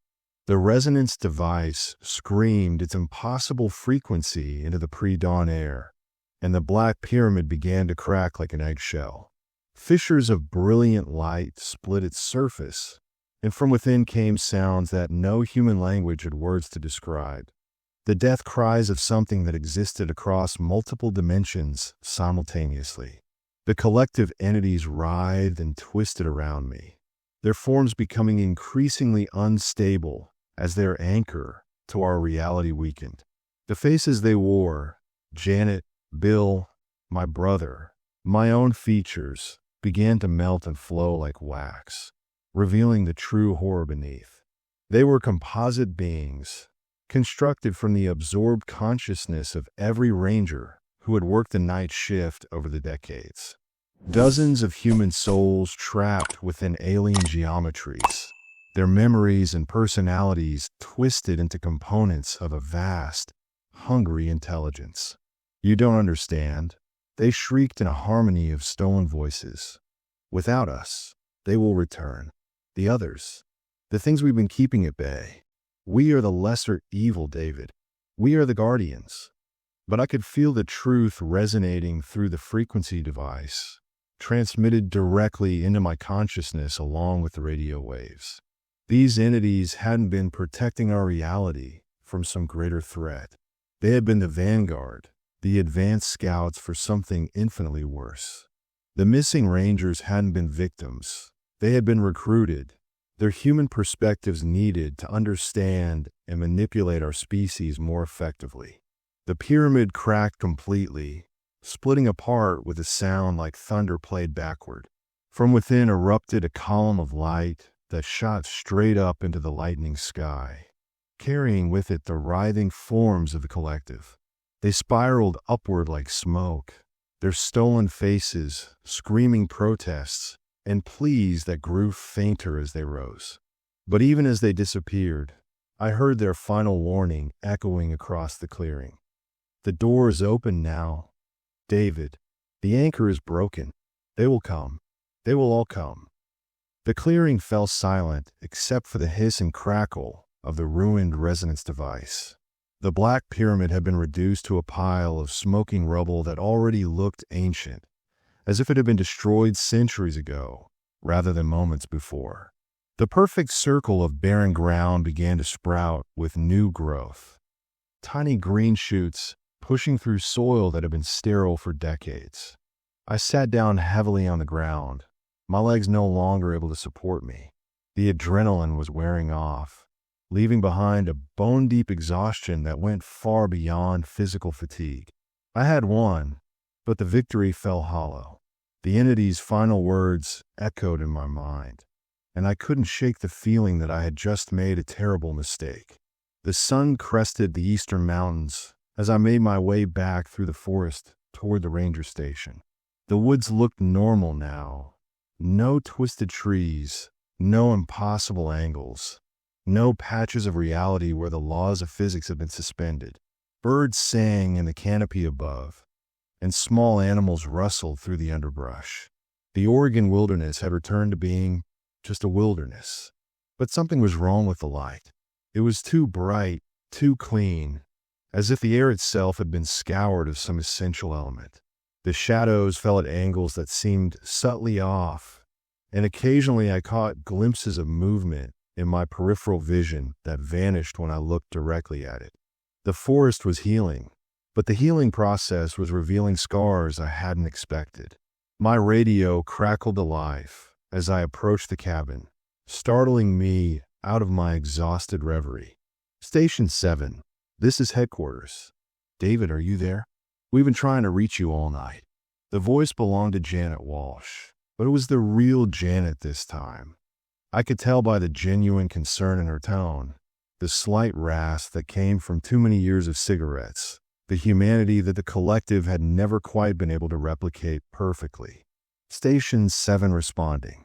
[SPEAKER 1] The resonance device screamed its impossible frequency into the pre-dawn air, and the black pyramid began to crack like an eggshell. Fissures of brilliant light split its surface, and from within came sounds that no human language had words to describe. The death cries of something that existed across multiple dimensions simultaneously. The collective entities writhed and twisted around me, their forms becoming increasingly unstable as their anchor to our reality weakened. The faces they wore, Janet, Bill, my brother, my own features, began to melt and flow like wax, revealing the true horror beneath. They were composite beings, constructed from the absorbed consciousness of every ranger who had worked the night shift over the decades. Dozens of human souls trapped within alien geometries, their memories and personalities twisted into components of a vast, hungry intelligence. You don't understand, they shrieked in a harmony of stolen voices. Without us, they will return. The others, the things we've been keeping at bay. We are the lesser evil, David. We are the guardians. But I could feel the truth resonating through the frequency device, transmitted directly into my consciousness along with the radio waves. These entities hadn't been protecting our reality from some greater threat. They had been the vanguard, the advanced scouts for something infinitely worse. The missing rangers hadn't been victims. They had been recruited, their human perspectives needed to understand and manipulate our species more effectively. The pyramid cracked completely, splitting apart with a sound like thunder played backward. From within erupted a column of light that shot straight up into the lightning sky, carrying with it the writhing forms of the collective. They spiraled upward like smoke, their stolen faces screaming protests and pleas that grew fainter as they rose. But even as they disappeared, I heard their final warning echoing across the clearing. The door is open now. David, the anchor is broken. They will come. They will all come. The clearing fell silent except for the hiss and crackle of the ruined resonance device. The black pyramid had been reduced to a pile of smoking rubble that already looked ancient, as if it had been destroyed centuries ago, rather than moments before. The perfect circle of barren ground began to sprout with new growth. Tiny green shoots pushing through soil that had been sterile for decades. I sat down heavily on the ground, my legs no longer able to support me. The adrenaline was wearing off, leaving behind a bone-deep exhaustion that went far beyond physical fatigue. I had won, but the victory fell hollow. The entity's final words echoed in my mind, and I couldn't shake the feeling that I had just made a terrible mistake. The sun crested the eastern mountains as I made my way back through the forest toward the ranger station. The woods looked normal now, No twisted trees, no impossible angles, no patches of reality where the laws of physics have been suspended. Birds sang in the canopy above, and small animals rustled through the underbrush. The Oregon wilderness had returned to being just a wilderness. But something was wrong with the light. It was too bright, too clean, as if the air itself had been scoured of some essential element. The shadows fell at angles that seemed subtly off, and occasionally I caught glimpses of movement in my peripheral vision that vanished when I looked directly at it. The forest was healing, but the healing process was revealing scars I hadn't expected. My radio crackled to life as I approached the cabin, startling me out of my exhausted reverie. Station 7, this is headquarters. David, are you there? We've been trying to reach you all night. The voice belonged to Janet Walsh, but it was the real Janet this time. I could tell by the genuine concern in her tone, the slight rasp that came from too many years of cigarettes, the humanity that the collective had never quite been able to replicate perfectly. Station 7 responding.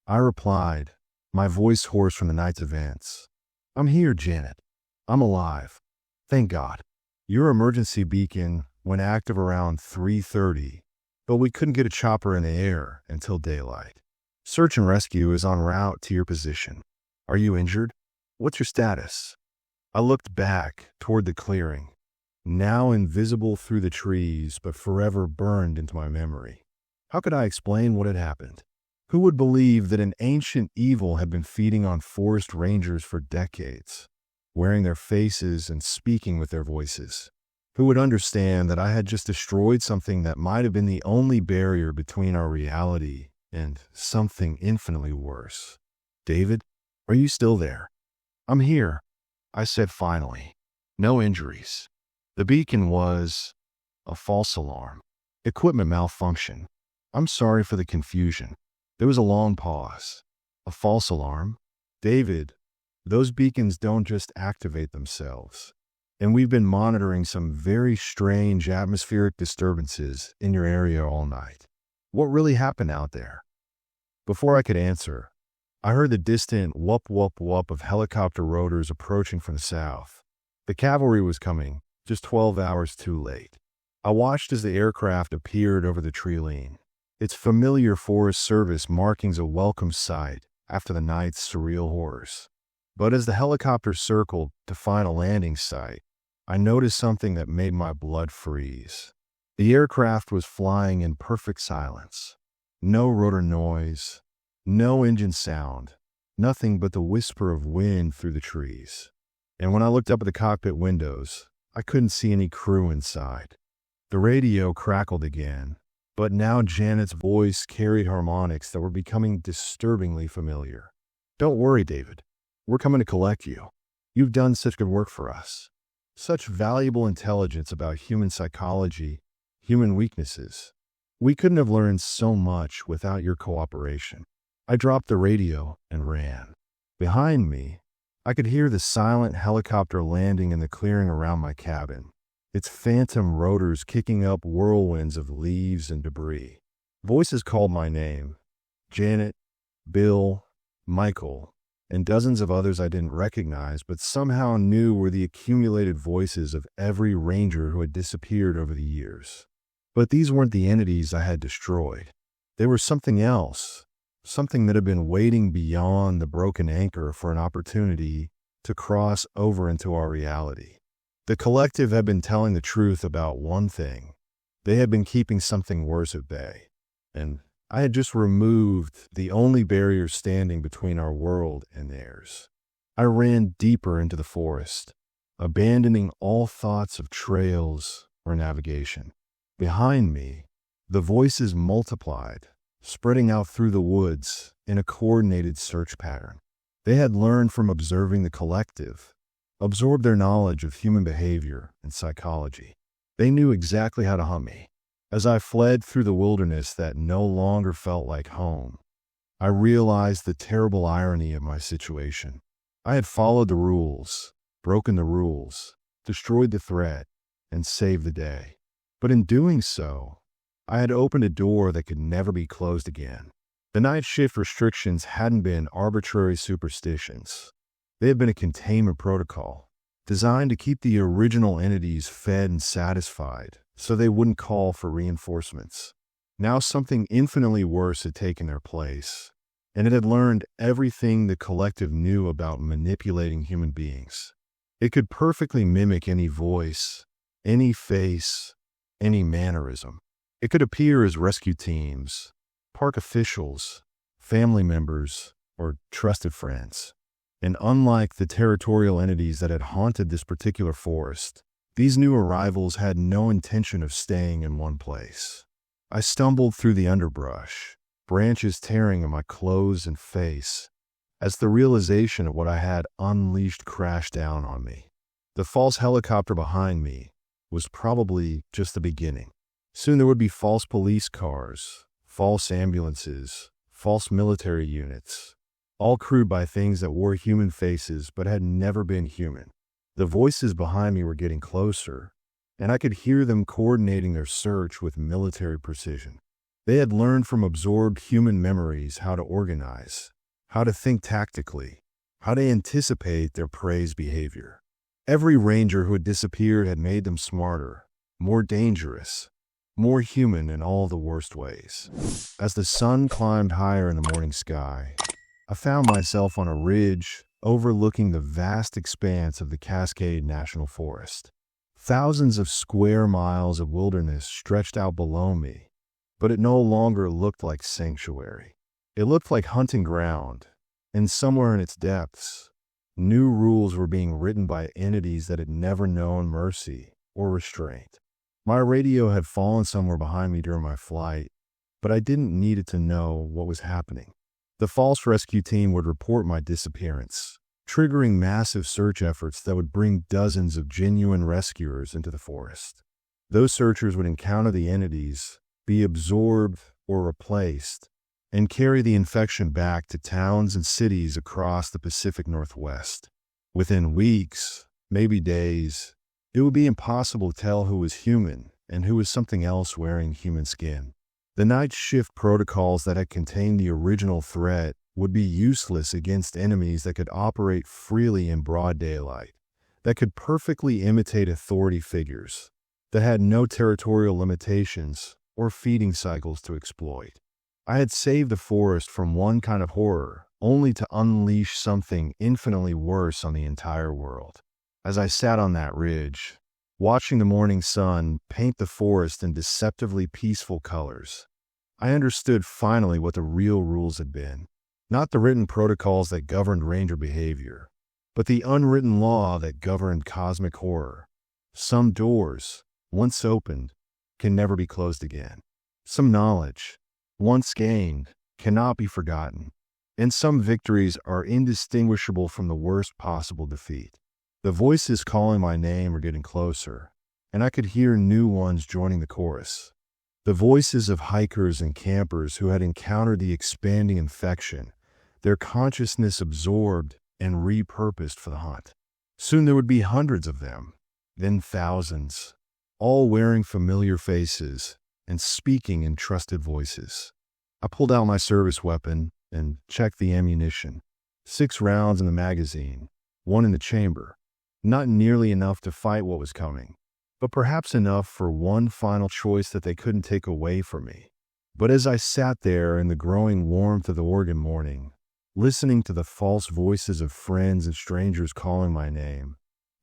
[SPEAKER 1] I replied, my voice hoarse from the night's events. I'm here, Janet. I'm alive. Thank God. Your emergency beacon went active around 3:30, but we couldn't get a chopper in the air until daylight. Search and rescue is en route to your position. Are you injured? What's your status? I looked back toward the clearing, now invisible through the trees, but forever burned into my memory. How could I explain what had happened? Who would believe that an ancient evil had been feeding on forest rangers for decades, wearing their faces and speaking with their voices? Who would understand that I had just destroyed something that might have been the only barrier between our reality and something infinitely worse? David, are you still there? I'm here, I said finally. No injuries. The beacon was a false alarm. Equipment malfunction. I'm sorry for the confusion. There was a long pause. A false alarm? David, those beacons don't just activate themselves. And we've been monitoring some very strange atmospheric disturbances in your area all night. What really happened out there? Before I could answer, I heard the distant whoop whoop whoop of helicopter rotors approaching from the south. The cavalry was coming, just 12 hours too late. I watched as the aircraft appeared over the tree line, its familiar Forest Service markings a welcome sight after the night's surreal horrors. But as the helicopter circled to find a landing site, I noticed something that made my blood freeze. The aircraft was flying in perfect silence. No rotor noise, no engine sound, nothing but the whisper of wind through the trees. And when I looked up at the cockpit windows, I couldn't see any crew inside. The radio crackled again, but now Janet's voice carried harmonics that were becoming disturbingly familiar. Don't worry, David. We're coming to collect you. You've done such good work for us. Such valuable intelligence about human psychology, human weaknesses. We couldn't have learned so much without your cooperation. I dropped the radio and ran. Behind me, I could hear the silent helicopter landing in the clearing around my cabin, its phantom rotors kicking up whirlwinds of leaves and debris. Voices called my name. Janet, Bill, Michael, and dozens of others I didn't recognize, but somehow knew were the accumulated voices of every ranger who had disappeared over the years. But these weren't the entities I had destroyed. They were something else, something that had been waiting beyond the broken anchor for an opportunity to cross over into our reality. The collective had been telling the truth about one thing. They had been keeping something worse at bay. And I had just removed the only barrier standing between our world and theirs. I ran deeper into the forest, abandoning all thoughts of trails or navigation. Behind me, the voices multiplied, spreading out through the woods in a coordinated search pattern. They had learned from observing the collective, absorbed their knowledge of human behavior and psychology. They knew exactly how to hunt me. As I fled through the wilderness that no longer felt like home, I realized the terrible irony of my situation. I had followed the rules, broken the rules, destroyed the threat, and saved the day. But in doing so, I had opened a door that could never be closed again. The night shift restrictions hadn't been arbitrary superstitions. They had been a containment protocol, designed to keep the original entities fed and satisfied so they wouldn't call for reinforcements. Now something infinitely worse had taken their place, and it had learned everything the collective knew about manipulating human beings. It could perfectly mimic any voice, any face, any mannerism. It could appear as rescue teams, park officials, family members, or trusted friends. And unlike the territorial entities that had haunted this particular forest, these new arrivals had no intention of staying in one place. I stumbled through the underbrush, branches tearing at my clothes and face, as the realization of what I had unleashed crashed down on me. The false helicopter behind me was probably just the beginning. Soon there would be false police cars, false ambulances, false military units, all crewed by things that wore human faces but had never been human. The voices behind me were getting closer, and I could hear them coordinating their search with military precision. They had learned from absorbed human memories how to organize, how to think tactically, how to anticipate their prey's behavior. Every ranger who had disappeared had made them smarter, more dangerous, more human in all the worst ways. As the sun climbed higher in the morning sky, I found myself on a ridge overlooking the vast expanse of the Cascade National Forest. Thousands of square miles of wilderness stretched out below me, but it no longer looked like sanctuary. It looked like hunting ground, and somewhere in its depths, new rules were being written by entities that had never known mercy or restraint. My radio had fallen somewhere behind me during my flight, but I didn't need it to know what was happening. The false rescue team would report my disappearance, triggering massive search efforts that would bring dozens of genuine rescuers into the forest. Those searchers would encounter the entities, be absorbed or replaced, and carry the infection back to towns and cities across the Pacific Northwest. Within weeks, maybe days, it would be impossible to tell who was human and who was something else wearing human skin. The night shift protocols that had contained the original threat would be useless against enemies that could operate freely in broad daylight, that could perfectly imitate authority figures, that had no territorial limitations or feeding cycles to exploit. I had saved the forest from one kind of horror, only to unleash something infinitely worse on the entire world. As I sat on that ridge, watching the morning sun paint the forest in deceptively peaceful colors, I understood finally what the real rules had been. Not the written protocols that governed ranger behavior, but the unwritten law that governed cosmic horror. Some doors, once opened, can never be closed again. Some knowledge, once gained, cannot be forgotten. And some victories are indistinguishable from the worst possible defeat. The voices calling my name were getting closer, and I could hear new ones joining the chorus. The voices of hikers and campers who had encountered the expanding infection, their consciousness absorbed and repurposed for the hunt. Soon there would be hundreds of them, then thousands, all wearing familiar faces and speaking in trusted voices. I pulled out my service weapon and checked the ammunition. 6 rounds in the magazine, 1 in the chamber. Not nearly enough to fight what was coming, but perhaps enough for one final choice that they couldn't take away from me. But as I sat there in the growing warmth of the Oregon morning, listening to the false voices of friends and strangers calling my name,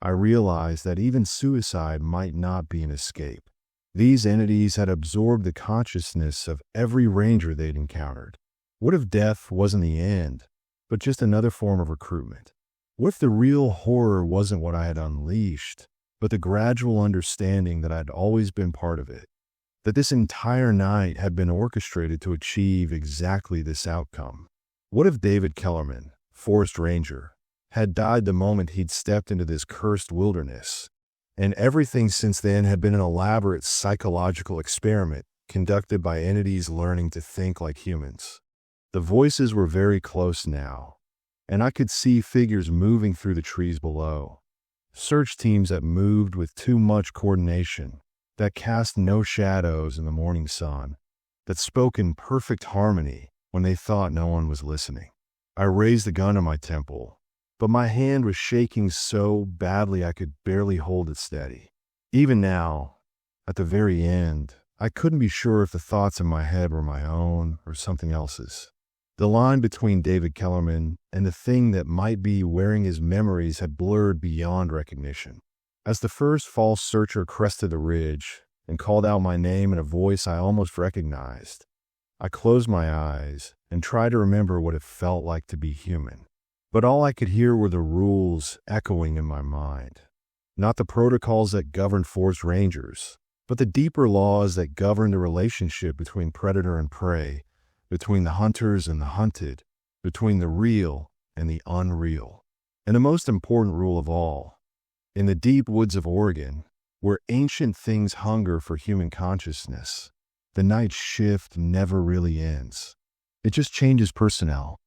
[SPEAKER 1] I realized that even suicide might not be an escape. These entities had absorbed the consciousness of every ranger they'd encountered. What if death wasn't the end, but just another form of recruitment? What if the real horror wasn't what I had unleashed, but the gradual understanding that I'd always been part of it? That this entire night had been orchestrated to achieve exactly this outcome? What if David Kellerman, forest ranger, had died the moment he'd stepped into this cursed wilderness, and everything since then had been an elaborate psychological experiment conducted by entities learning to think like humans? The voices were very close now, and I could see figures moving through the trees below. Search teams that moved with too much coordination, that cast no shadows in the morning sun, that spoke in perfect harmony when they thought no one was listening. I raised the gun to my temple, but my hand was shaking so badly I could barely hold it steady. Even now, at the very end, I couldn't be sure if the thoughts in my head were my own or something else's. The line between David Kellerman and the thing that might be wearing his memories had blurred beyond recognition. As the first false searcher crested the ridge and called out my name in a voice I almost recognized, I closed my eyes and tried to remember what it felt like to be human. But all I could hear were the rules echoing in my mind. Not the protocols that govern forest rangers, but the deeper laws that govern the relationship between predator and prey, between the hunters and the hunted, between the real and the unreal. And the most important rule of all, in the deep woods of Oregon, where ancient things hunger for human consciousness, the night shift never really ends. It just changes personnel.